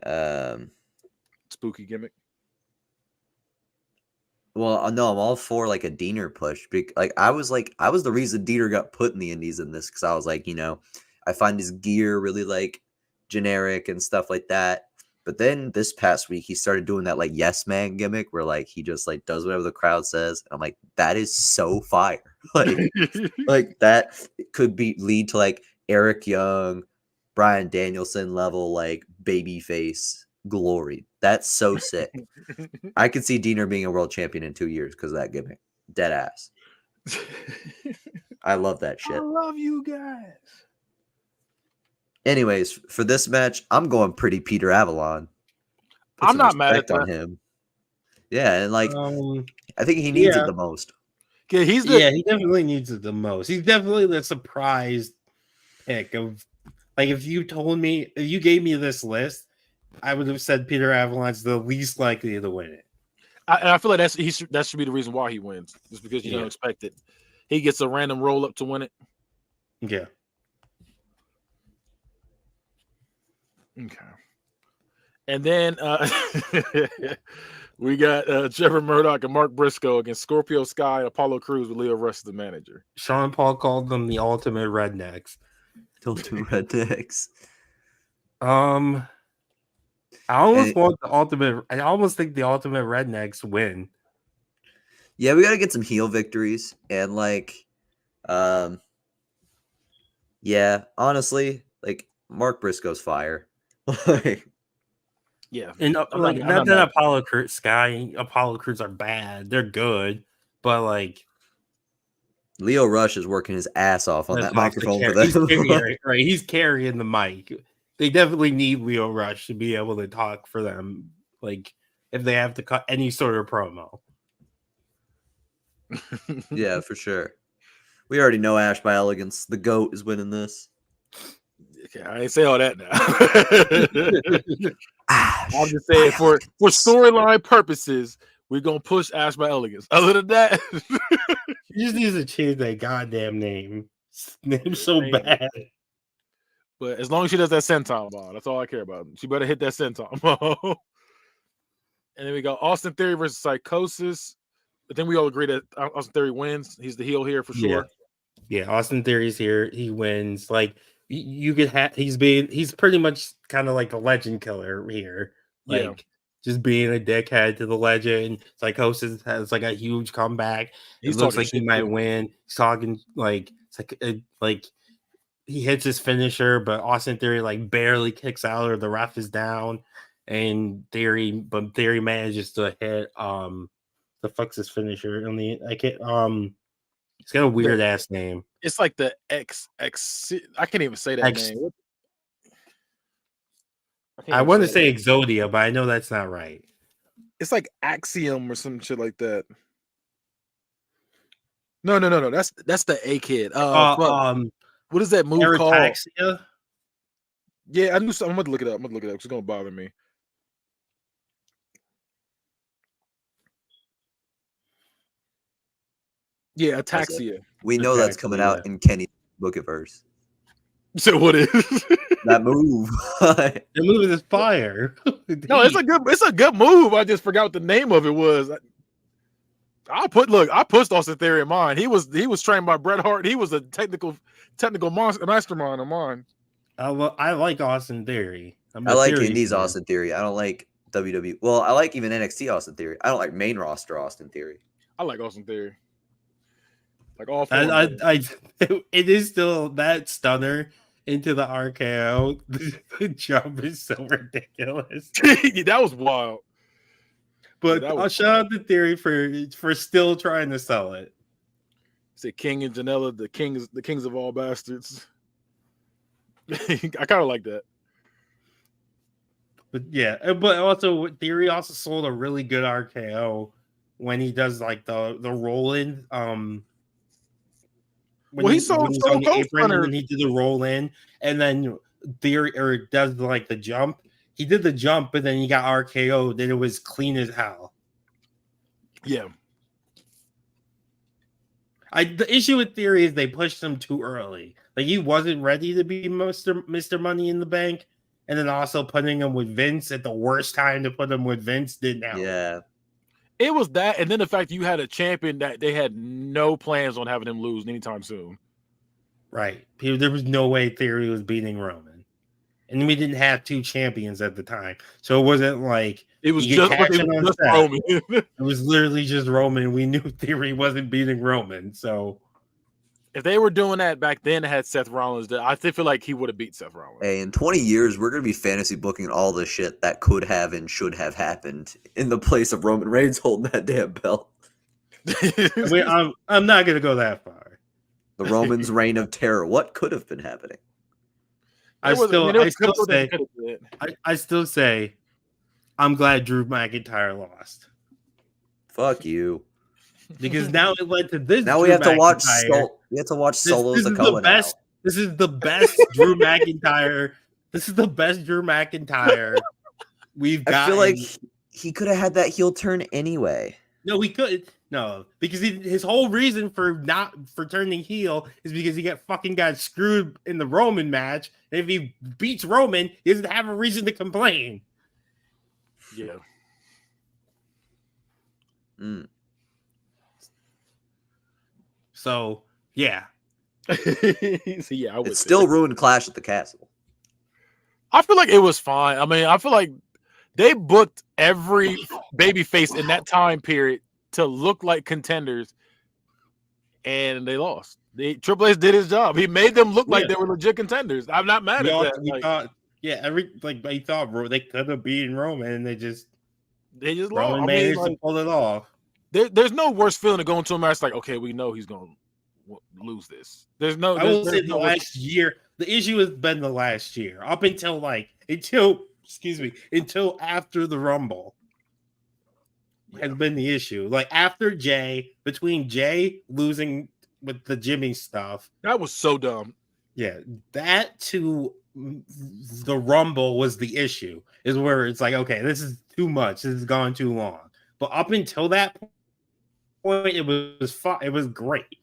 spooky gimmick. Well, no, I'm all for like a Diener push. I was the reason Diener got put in the Indies in this, because I was like, I find his gear really like generic and stuff like that. But then this past week he started doing that like yes man gimmick where like he just like does whatever the crowd says. And I'm like, that is so fire. Like that could lead to like Eric Young, Bryan Danielson level like babyface glory. That's so sick. I could see Diener being a world champion in 2 years because of that gimmick. Dead ass. I love that shit. I love you guys. Anyways, for this match, I'm going pretty Peter Avalon. I'm not mad at on that. him. Yeah, and like I think he needs it the most. Yeah, he definitely needs it the most. He's definitely the surprise pick of like if you gave me this list, I would have said Peter Avalon's the least likely to win it. I feel like that should be the reason why he wins, just because you don't expect it. He gets a random roll up to win it. Yeah. Okay. And then we got Trevor Murdoch and Mark Briscoe against Scorpio Sky and Apollo Crews with Leo Rush as the manager. Sean Paul called them the ultimate rednecks. Ultimate rednecks. I almost think the ultimate rednecks win. Yeah, we got to get some heel victories and like yeah, honestly, like Mark Briscoe's fire. Yeah. And not that Apollo Crews are bad. They're good, but like Leo Rush is working his ass off on that microphone for them. He's carrying the mic. They definitely need Leo Rush to be able to talk for them. Like if they have to cut any sort of promo. Yeah, for sure. We already know Ash by Elegance. The GOAT is winning this. Okay, I ain't say all that now. I'm just saying for storyline purposes, we're gonna push Ash by Elegance. Other than that, he just needs to change that goddamn name. Name's so bad. But as long as she does that senton ball, that's all I care about. She better hit that senton ball. And then we got Austin Theory versus Psychosis. I think we all agree that Austin Theory wins. He's the heel here for sure. Yeah, Austin Theory's here. He wins. Like you could have. He's pretty much kind of like the legend killer here. Yeah. Like just being a dickhead to the legend. Psychosis has like a huge comeback. He's It looks talking like he shit, might too. win. He's talking like like he hits his finisher, but Austin Theory like barely kicks out or the ref is down, and Theory manages to hit the fuck's his finisher on the I can't. It's got a weird ass name. It's like the X. I can't even say that X. name. I want to say Exodia, but I know that's not right. It's like Axiom or some shit like that. No. That's the A kid. What is that move called? Eritaxia? Yeah, I knew something. I'm gonna look it up. It's gonna bother me. Yeah, Ataxia. We know that's coming out in Kenny's Book of Verse. So what is that move? The move is fire. No, it's a good move. I just forgot what the name of it was. I pushed Austin Theory in mine. He was trained by Bret Hart. He was a technical mastermind of mine. I like Austin Theory. I like Indies Austin Theory. I don't like WWE. Well, I like even NXT Austin Theory. I don't like main roster Austin Theory. I like Austin Theory. Like all four. It is still that stunner into the RKO. The jump is so ridiculous. That was wild. But I'll shout out to Theory for still trying to sell it. Say King and Janela, the kings of all bastards. I kind of like that. But yeah, but also Theory also sold a really good RKO when he does like the roll in. When he sold on the apron, and then he did the roll in, and then Theory does like the jump. He did the jump, but then he got RKO. Then it was clean as hell. Yeah. The issue with Theory is they pushed him too early. Like he wasn't ready to be Mr. Money in the Bank, and then also putting him with Vince at the worst time to put him with Vince didn't help. Yeah. It was that, and then the fact you had a champion that they had no plans on having him lose anytime soon. Right. There was no way Theory was beating Roman. And we didn't have two champions at the time. So it wasn't like it was just Roman. It was literally just Roman. We knew Theory wasn't beating Roman. So if they were doing that back then, it had Seth Rollins. I feel like he would have beat Seth Rollins. Hey, in 20 years, we're going to be fantasy booking all the shit that could have and should have happened in the place of Roman Reigns holding that damn belt. I mean, I'm not going to go that far. The Roman's reign of terror. What could have been happening? I still say I'm glad Drew McIntyre lost. Fuck you. Because now it led to this. Now we have to watch. We have to watch Solo's Sikoa now. This is the best Drew McIntyre. This is the best Drew McIntyre we've got. I feel like he could have had that heel turn anyway. No, he couldn't. No, because his whole reason for turning heel is because he got screwed in the Roman match. And if he beats Roman, he doesn't have a reason to complain. Yeah. So yeah. It still ruined Clash at the Castle. I feel like it was fine. I mean, I feel like they booked every babyface in that time period to look like contenders, and they lost. Triple H did his job. He made them look like they were legit contenders. I'm not mad at that. They thought they could have beaten Roman, and they just lost. Roman managed to pull it off. There's no worse feeling to go into a match like, okay, we know he's going to lose this. I will say the last year. The issue has been the last year up until until after the Rumble. Has been the issue. Like after between Jay losing with the Jimmy stuff. That was so dumb. Yeah, that to the Rumble was the issue. Is where it's like, okay, this is too much. This has gone too long. But up until that point, it was fun. It was great.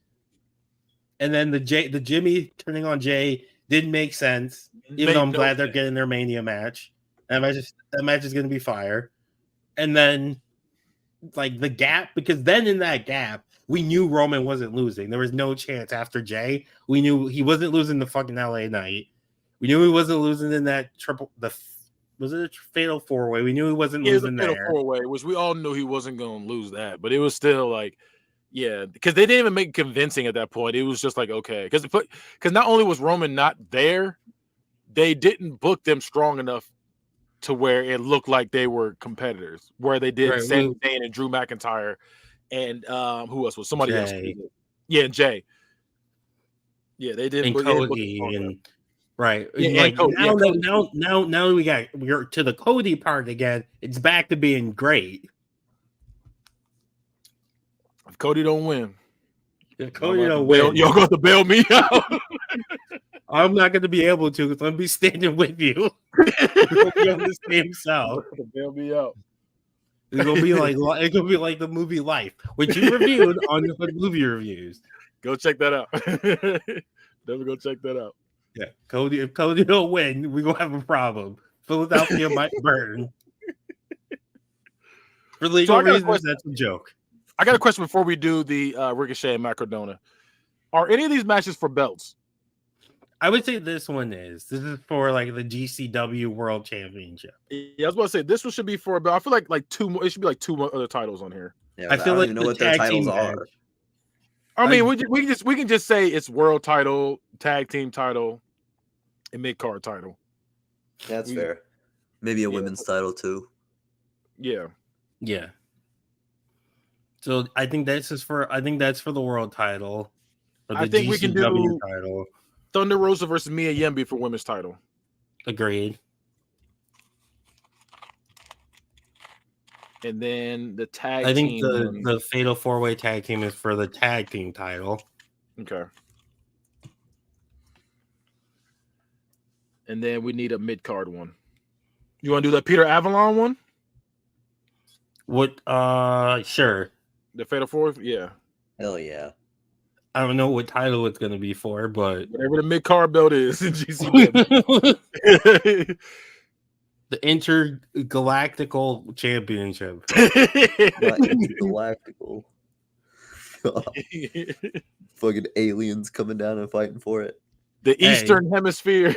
And then the Jimmy turning on Jay didn't make sense. Even though I'm glad they're getting their Mania match. That match is going to be fire. And then like the gap, because then in that gap, we knew Roman wasn't losing. There was no chance after Jay. We knew he wasn't losing the fucking LA Knight. We knew he wasn't losing in that was it a fatal 4-way? We knew he wasn't losing there. Fatal 4-way, which we all knew he wasn't going to lose that, but it was still like, yeah, because they didn't even make it convincing at that point. It was just like, okay, because not only was Roman not there, they didn't book them strong enough to where it looked like they were competitors, where they did Sami Zayn and Drew McIntyre and who else was somebody else? Yeah, and Jay. Yeah, they did. And Cody and right. Yeah, like Cody, now we're to the Cody part again. It's back to being great. If Cody don't win, Cody don't win. You're going to bail me out. I'm not going to be able to because I'm going to be standing with you. We'll be on the same cell. Bail me out. It's gonna be like the movie Life, which you reviewed on the movie reviews. Go check that out. Never go check that out. Yeah, Cody. If Cody don't win, we gonna have a problem. Philadelphia might burn. For legal reasons, that's a joke. I got a question before we do the Ricochet and Matt Cardona. Are any of these matches for belts? I would say this one is. This is for like the GCW World Championship. Yeah, I was about to say this one should be for a belt. I feel like two more. It should be like two more other titles on here. Yeah, I feel like don't even know what their titles are. I mean, we can just say it's world title, tag team title, and mid card title. That's fair. Maybe a women's title too. Yeah. Yeah. So I think that's for the world title. I think we can do title. Thunder Rosa versus Mia Yimbe for women's title. Agreed. And then the tag I think team. the Fatal 4-Way tag team is for the tag team title. Okay. And then we need a mid card one. You want to do that Peter Avalon one? What? Sure. The Fatal 4? Yeah. Hell yeah. I don't know what title it's going to be for, but whatever the mid card belt is in GCW. The Intergalactical Championship. Intergalactical. Fucking aliens coming down and fighting for it. The Eastern Hemisphere.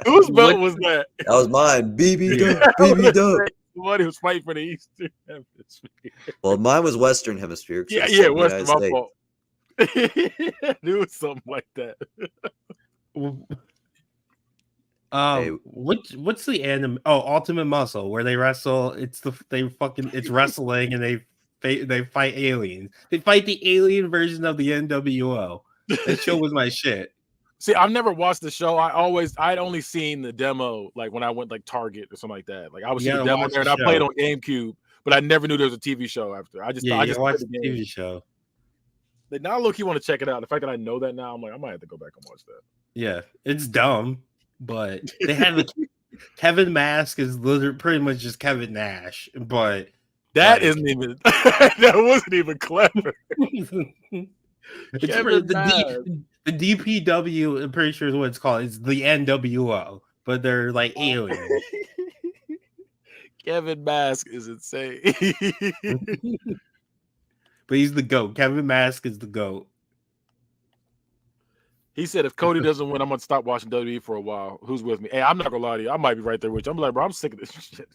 Whose belt was that? That was mine. BB Dub. BB Dub. Somebody was fighting for the Eastern Hemisphere. Well, mine was Western Hemisphere. Yeah, Western. My fault. I knew it was something like that. What's the anime? Oh, Ultimate Muscle, where they wrestle. It's wrestling and they fight aliens. They fight the alien version of the NWO. That show was my shit. See, I've never watched the show. I'd only seen the demo, like when I went like Target or something like that. Like I was seeing the demo there, and I played on GameCube, but I never knew there was a TV show after. I just watched the TV show. But now, look, you want to check it out. The fact that I know that now, I'm like, I might have to go back and watch that. Yeah, it's dumb, but they have Kevin Mask is literally pretty much just Kevin Nash, but that isn't even that wasn't even clever. The DPW, I'm pretty sure is what it's called. It's the NWO, but they're like aliens. Kevin Mask is insane. But he's the GOAT. Kevin Mask is the GOAT. He said, if Cody doesn't win, I'm going to stop watching WWE for a while. Who's with me? Hey, I'm not going to lie to you. I might be right there with you. I'm like, bro, I'm sick of this shit.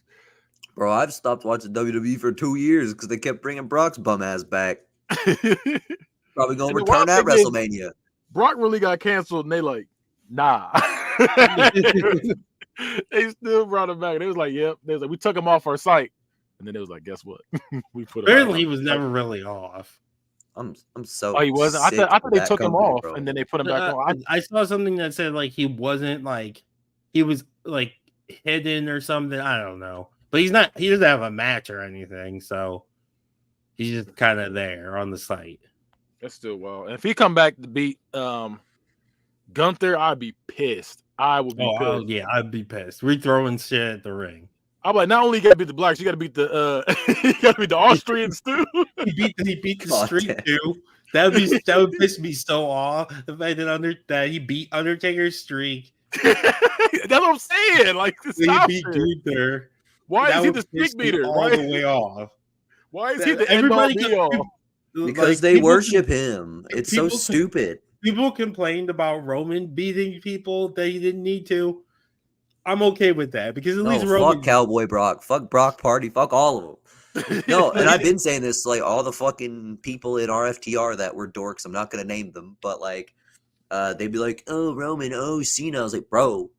Bro, I've stopped watching WWE for 2 years because they kept bringing Brock's bum ass back. Probably going to return at WrestleMania. Brock really got canceled, and they like, nah. They still brought him back. They was like, yep. They was like, we took him off our site. And then it was like, guess what? We put him. Apparently, he was never really off. I'm so. Oh, he wasn't. I thought they took him off, bro. and then they put him back on. I saw something that said like he wasn't like he was like hidden or something. I don't know, but he's not. He doesn't have a match or anything, so he's just kind of there on the site. That's still wild. And if he come back to beat Gunther, I'd be pissed. I would be pissed. Yeah, I'd be pissed. We're throwing shit at the ring. I'm like, not only you gotta beat the blacks, you gotta beat the Austrians too. He beat the streak too. That would piss me so off. The fact that he beat Undertaker's streak. That's what I'm saying. Like, he beat Gunther. Why is he the streak beater? All the way off. Why is he the end all be all? Because Like, they people worship him. It's so people- stupid. People complained about Roman beating people that he didn't need to. I'm okay with that because at No, least fuck Roman. Cowboy Brock. Fuck Brock Party. Fuck all of them. No, and I've been saying this, like, all the fucking people in RFTR that were dorks, I'm not going to name them, but, like, they'd be like, oh, Roman, oh, Cena. I was like, bro,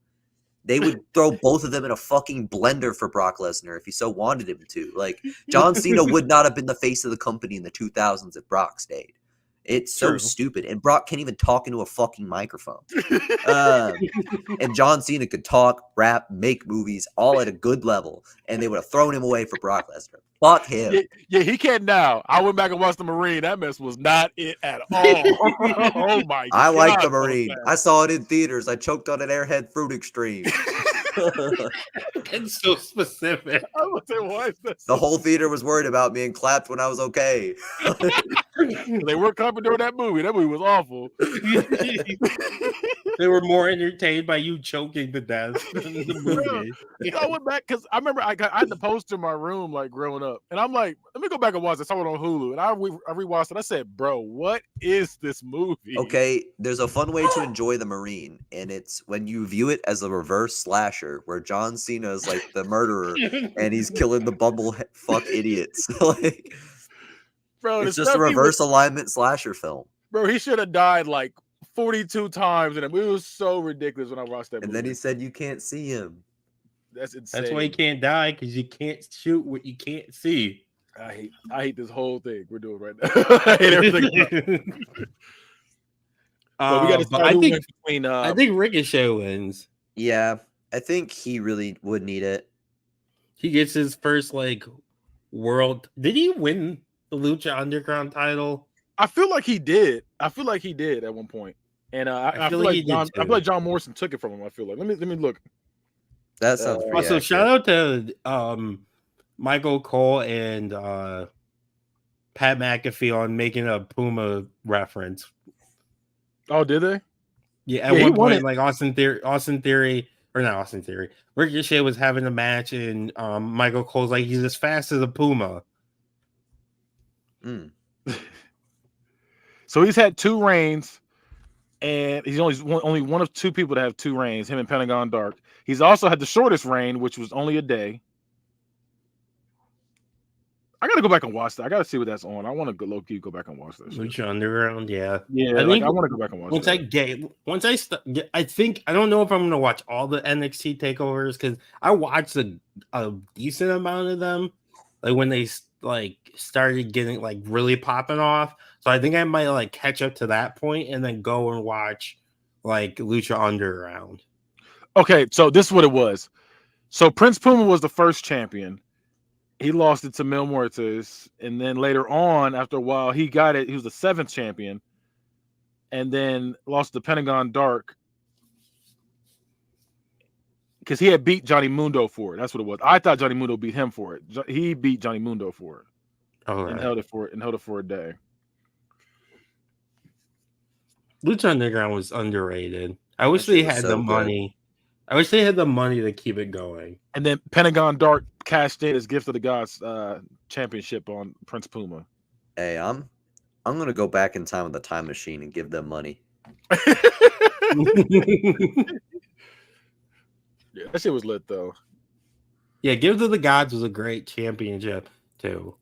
they would throw both of them in a fucking blender for Brock Lesnar if he so wanted him to. Like, John Cena would not have been the face of the company in the 2000s if Brock stayed. It's so True. stupid. And Brock can't even talk into a fucking microphone. And John Cena could talk, rap, make movies, all at a good level. And they would have thrown him away for Brock Lesnar. Fuck him. Yeah, he can't now. I went back and watched the Marine. That mess was not it at all. Oh my god. I like the that was Marine. bad. I saw it in theaters. I choked on an Airhead Fruit Extreme. It's so specific. I was like, why is this? The whole theater was worried about me and clapped when I was okay. They weren't clapping during that movie. That movie was awful. They were more entertained by you choking to death than the movie. I went back because I remember I had the poster in my room like growing up, and I'm like, let me go back and watch it. I saw it on Hulu, and I rewatched it. I said, bro, what is this movie? Okay, there's a fun way to enjoy the Marine, and it's when you view it as a reverse slasher where John Cena is like the murderer and he's killing the bumblefuck idiots. Like, Bro, it's the just a stuff he reverse alignment slasher film. Bro, he should have died like 42 times, and it was so ridiculous when I watched that movie. And then he said you can't see him. That's insane. That's why you can't die because you can't shoot what you can't see. I hate this whole thing we're doing right now. I hate everything about it. But we got to But start between. I think Ricochet wins. Yeah, I think he really would need it. He gets his first like world. Did he win the Lucha Underground title? I feel like he did. I feel like he did at one point. And I feel like he did John. I too. feel like John Morrison took it from him. I feel like. Let me look. That sounds pretty Also, accurate. shout out to Michael Cole and Pat McAfee on making a Puma reference. Oh, did they? Yeah, at Yeah, he one won point, it. like Austin Theory, or not Austin Theory, Ricochet was having a match, and Michael Cole's like, he's as fast as a Puma. Mm. So he's had 2 reigns, and he's only one of 2 people to have 2 reigns. Him and Pentagon Dark. He's also had the shortest reign, which was only a day. I gotta go back and watch that. I gotta see what that's on. I want to go low key go back and watch that. shit. Lucha Underground, yeah. Yeah, I like, think I want to go back and watch Once that. I think I don't know if I'm gonna watch all the NXT takeovers because I watched a decent amount of them, like when they like started getting like really popping off. So I think I might like catch up to that point and then go and watch like Lucha Underground. Okay, so this is what it was. So Prince Puma was the first champion. He lost it to Mil Muertes, and then later on, after a while, he got it. He was the 7th champion, and then lost to Pentagon Dark because he had beat Johnny Mundo for it. That's what it was. I thought Johnny Mundo beat him for it. He beat Johnny Mundo for it Oh, and held it for a day. Lucha Underground was underrated. I wish That shit they was had so the good. money. I wish they had the money to keep it going. And then Pentagon Dark cashed in his Gift of the Gods championship on Prince Puma. Hey, I'm gonna go back in time with the time machine and give them money. Yeah, that shit was lit though. Yeah, Give to the Gods was a great championship too,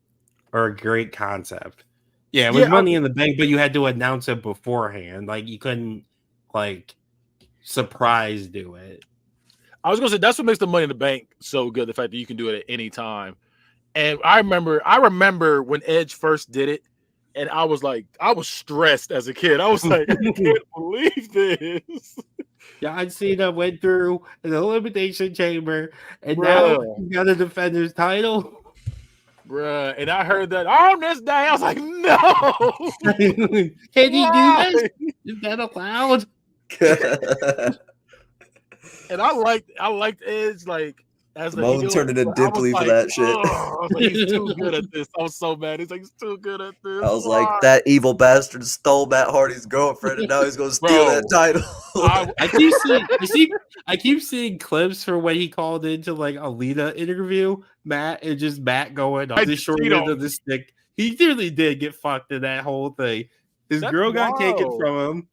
or a great concept. Yeah, it was Yeah, Money in the Bank, but you had to announce it beforehand. Like you couldn't like surprise do it. I was gonna say that's what makes the Money in the Bank so good. The fact that you can do it at any time. And I remember when Edge first did it, and I was stressed as a kid. I was like, I can't believe this. John Cena went through an elimination chamber, and now Bruh. he got to defend his title. Bruh. And I heard that on this day. I was like, no. Can he Why? do this? Is that allowed? And I liked Edge like as Moan heel. turned into But I was Dipley for like, that shit. "Ugh." I was like, he's too good at this. I was so mad. He's like, he's too good at this. I was Why? like, that evil bastard stole Matt Hardy's girlfriend, and now he's gonna steal Bro, that title. I keep seeing clips for when he called into like a Lita interview, Matt, and just Matt going on I the short see end them. of the stick. He really did get fucked in that whole thing. His That's girl got taken wild. from him.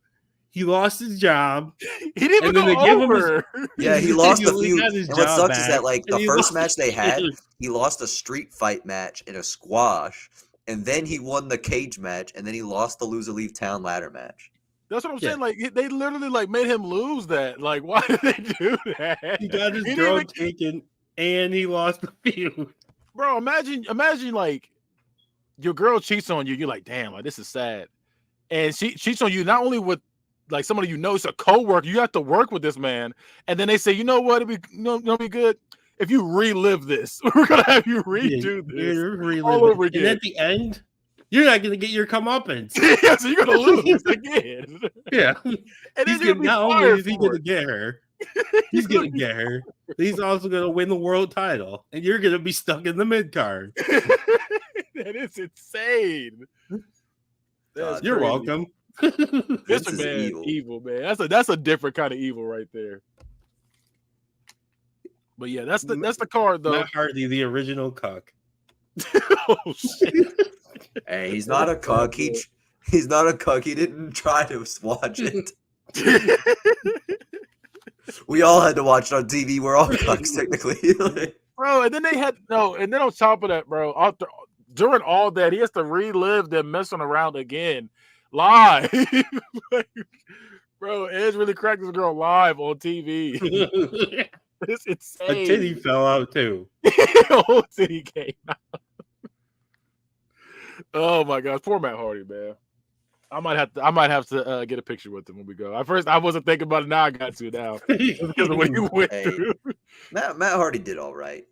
He lost his job. He didn't even And then go they give him his- over. Yeah, he lost a He few. got his And what job sucks is that back, like and the he first lost match they his had, shit. he lost a street fight match in a squash, and then he won the cage match, and then he lost the loser leave town ladder match. That's what I'm Yeah. saying. Like they literally like made him lose that. Like, why did they do that? He got his He didn't girl even- taken, and he lost the feud. Bro, imagine like your girl cheats on you. You're like, damn, like this is sad. And she cheats on you not only with like somebody you know, it's a coworker. You have to work with this man, and then they say, you know what, it'll be good if you relive this. We're gonna have you redo this all over And again. at the end, you're not gonna get your comeuppance. Yeah, so you're gonna lose again. Yeah. And then He's you're gonna, gonna be not only fired is he for gonna it. get her, he's gonna get her. He's also gonna win the world title, and you're gonna be stuck in the mid card. That is insane. That's You're crazy. welcome. Vince Mr. is Man, evil. man. That's a different kind of evil right there. But yeah, that's the card though. Matt Hardy, the original cuck. Oh shit. Hey, he's not a cuck. He's not a cuck. He didn't try to watch it. We all had to watch it on TV. We're all cucks technically. Like, Bro, and then they had and then on top of that, bro, during all that, he has to relive them messing around again live. Like, bro, Edge really cracked this girl live on TV. It's insane. A titty fell out too. Whole titty came out. Oh my gosh, poor Matt Hardy, man. I might have to get a picture with him when we go. At first, I wasn't thinking about it. Now I got to now because of what he went Hey. through. Matt Hardy did all right.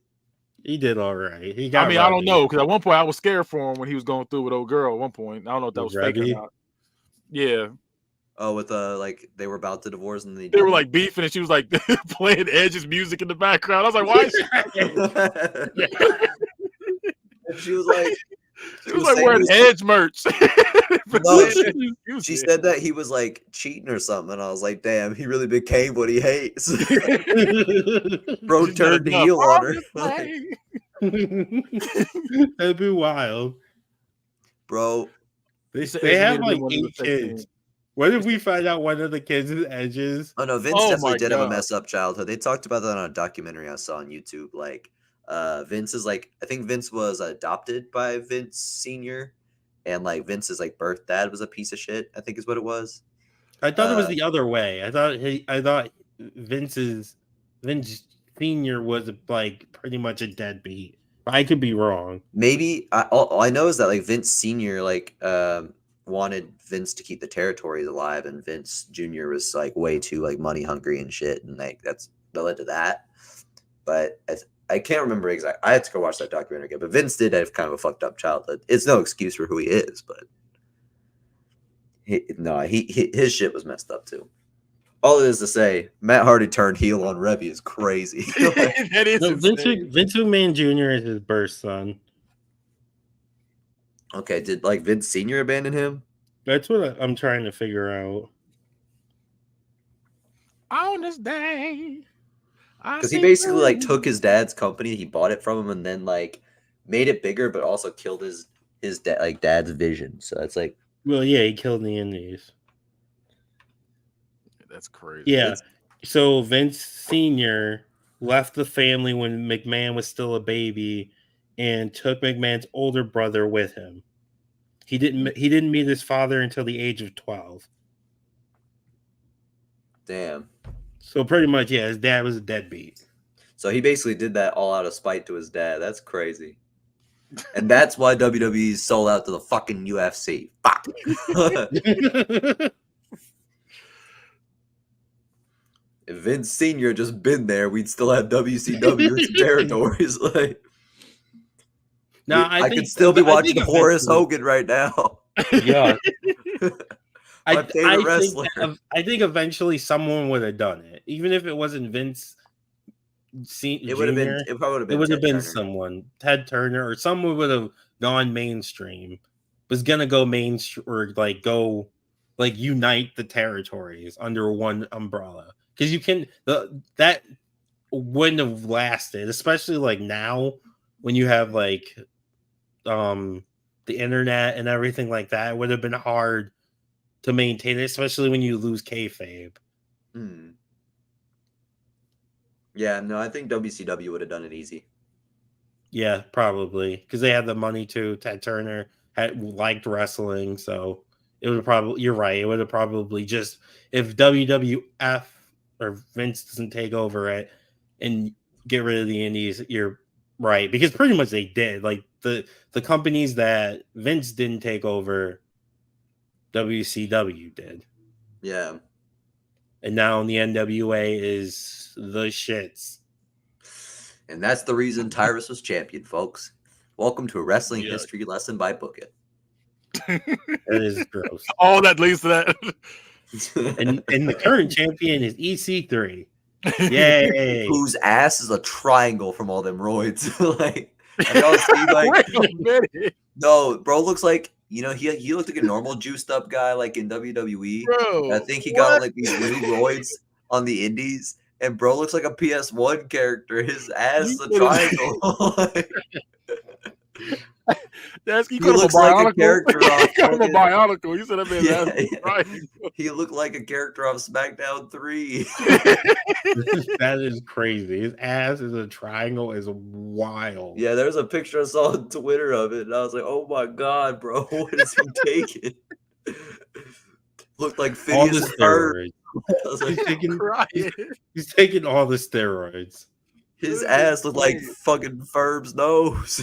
He did all right. He got. I mean, I don't Robbie. know because at one point I was scared for him when he was going through with old girl. At one point, I don't know if that was fake or Rebby? not. Yeah, Oh, with like they were about to divorce and they were like beefing, and she was like playing Edge's music in the background. I was like, why? Is she was like, she was like wearing saying Edge merch. No, She she said that he was like cheating or something. And I was like, damn, he really became what he hates. Bro She's turned got enough. heel on her. That'd be wild. Bro, They, said they Edge have made it like one of the 8 sex kids. scenes. What if we find out one of the kids is Edge's? oh no, Vince Oh definitely my did have a God. messed up childhood. They talked about that on a documentary I saw on YouTube. Like, Vince is like, I think Vince was adopted by Vince Sr. And like Vince's like birth dad was a piece of shit, I think is what it was. I thought it was the other way. I thought Vince Senior was like pretty much a deadbeat. I could be wrong. Maybe all I know is that like Vince Sr. like wanted Vince to keep the territories alive, and Vince Jr. was like way too like money hungry and shit, and like that led to that. But I can't remember exactly. I had to go watch that documentary again. But Vince did have kind of a fucked up childhood. It's no excuse for who he is, but his shit was messed up too. All it is to say, Matt Hardy turned heel on Rebby is crazy. That is No, insane. Vince McMahon Jr. is his birth son. Okay, did like Vince Sr. abandon him? That's what I'm trying to figure out. On this day. Because he basically like took his dad's company, he bought it from him, and then like made it bigger, but also killed his dad's vision. So it's like, Well, yeah, he killed the Indies. That's crazy. Yeah. So Vince Sr. left the family when McMahon was still a baby and took McMahon's older brother with him. He didn't meet his father until the age of 12. damn. So pretty much, yeah, his dad was a deadbeat. So he basically did that all out of spite to his dad. That's crazy. And that's why WWE sold out to the fucking UFC. Fuck. If Vince Sr. just been there, we'd still have WCW in some territories. Like, Now I could still be watching Horace Hogan right now. Yeah. My favorite wrestler. I think eventually someone would have done it, even if it wasn't Vince. It would have been. It probably would have been. It would have Ted been Turner. someone, Ted Turner, or someone would have gone mainstream. Was gonna go mainstream or like go, like unite the territories under one umbrella, because you can that wouldn't have lasted, especially like now when you have like the internet and everything like that, it would have been hard to maintain it, especially when you lose kayfabe. Yeah, no, I think WCW would have done it easy. Yeah, probably because they had the money too. Ted Turner liked wrestling, so it would probably. You're right. It would have probably just if WWF or Vince doesn't take over it and get rid of the indies. You're right because pretty much they did. Like the companies that Vince didn't take over, WCW did. Yeah. And now the NWA is the shits. And that's the reason Tyrus was champion, folks. Welcome to a wrestling history lesson by Book It. That is gross. All that leads to that. and the current champion is EC3. Yay! Whose ass is a triangle from all them roids. Like, y'all see, like, Wait a minute. no, bro looks like, you know, he looked like a normal juiced up guy like in WWE. Bro, I think he got like these new roids on the indies. And bro looks like a PS1 character. His ass is a triangle. He looks like a character off. Call him a Bionicle. You said that man's ass Yeah, was a triangle. He looked like a character off SmackDown 3. That is crazy. His ass is a triangle is wild. Yeah, there's a picture I saw on Twitter of it, and I was like, "Oh my god, bro, what is he taking?" Looked like All the Phineas Ferb. steroids. I was like, He's taking all the steroids. his ass looked like fucking Ferb's nose.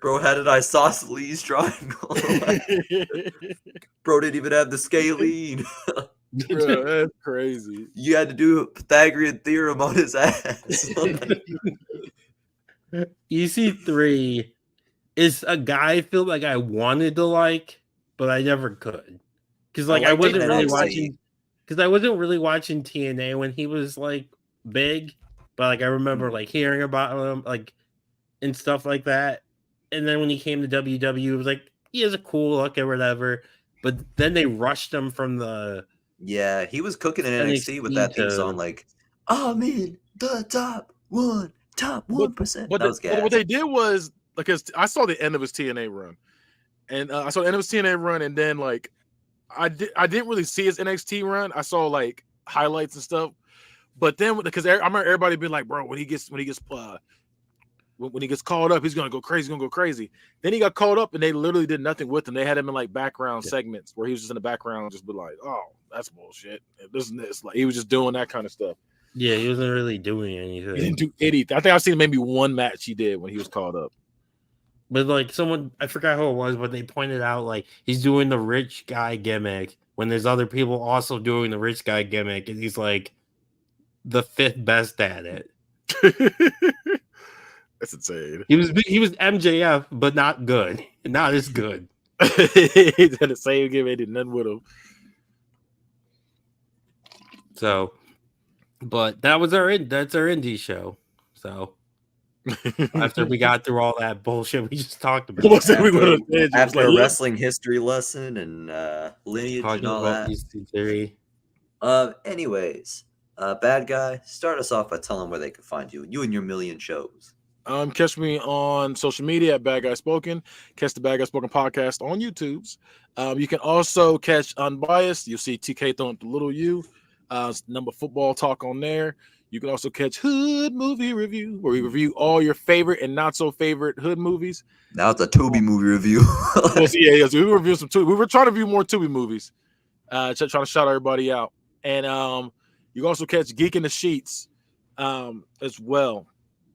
Bro had an isosceles triangle. Bro didn't even have the scalene. Bro, that's crazy. You had to do a Pythagorean theorem on his ass. EC3 is a guy I feel like I wanted to like, but I never could. Because like I wasn't really watching. Because I wasn't really watching TNA when he was like big, but like I remember like hearing about him like and stuff like that. And then when he came to WWE, it was like he has a cool look or whatever. But then they rushed him from the he was cooking in NXT with that theme song, like I'm in the top 1%. But what they did was because I saw the end of his TNA run, and I saw the end of his TNA run, and then like I didn't really see his NXT run. I saw like highlights and stuff, but then because I remember everybody being like, bro, when he gets called up, he's gonna go crazy. Then he got called up, and they literally did nothing with him. They had him in like background segments where he was just in the background, just be like, oh, that's bullshit. This and this. Like he was just doing that kind of stuff. Yeah, he wasn't really doing anything. He didn't do anything. I think I've seen maybe one match he did when he was called up. But like someone, I forgot who it was, but they pointed out like he's doing the rich guy gimmick when there's other people also doing the rich guy gimmick, and he's like the fifth best at it. That's insane. He was MJF, but not good, not as good. He did the same gimmick, did nothing with him. So, but that's our indie show. So. After we got through all that bullshit we just talked about, after a wrestling history lesson and lineage and all that. Anyways, bad guy, start us off by telling them where they can find you and your million shows. Catch me on social media at Bad Guy Spoken. Catch the Bad Guy Spoken podcast on YouTube's. You can also catch Unbiased. You'll see TK throwing the little U. Number football talk on there. You can also catch Hood Movie Review, where we review all your favorite and not so favorite Hood movies. Now it's a Tubi movie review. So we review some Tubi. We were trying to review more Tubi movies. Trying to shout everybody out. And you can also catch Geek in the Sheets as well.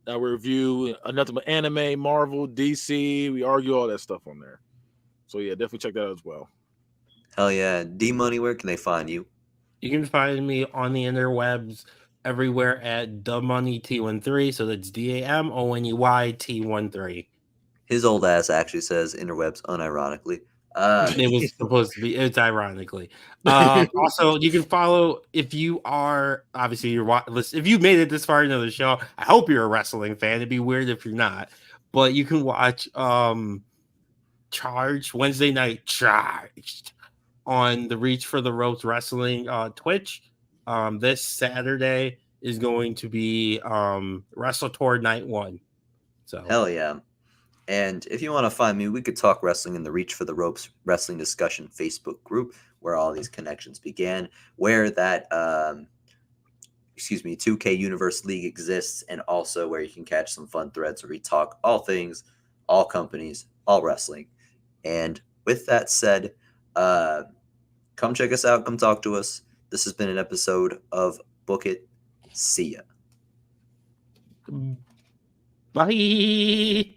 We review nothing but anime, Marvel, DC. We argue all that stuff on there. So yeah, definitely check that out as well. Hell yeah. D-Money, where can they find you? You can find me on the interwebs everywhere at DaMoneyT13. So that's DAMONEYT13. His old ass actually says interwebs unironically. It was supposed to be. It's ironically. Also, you can follow if you are obviously if you made it this far into the show. I hope you're a wrestling fan. It'd be weird if you're not. But you can watch Charged Wednesday Night Charged on the Reach for the Ropes Wrestling Twitch. This Saturday is going to be Wrestle Tour Night 1. So Hell yeah. And if you want to find me, we could talk wrestling in the Reach for the Ropes Wrestling Discussion Facebook group, where all these connections began, where that 2K Universe League exists, and also where you can catch some fun threads where we talk all things, all companies, all wrestling. And with that said, come check us out. Come talk to us. This has been an episode of Book It. See ya. bye.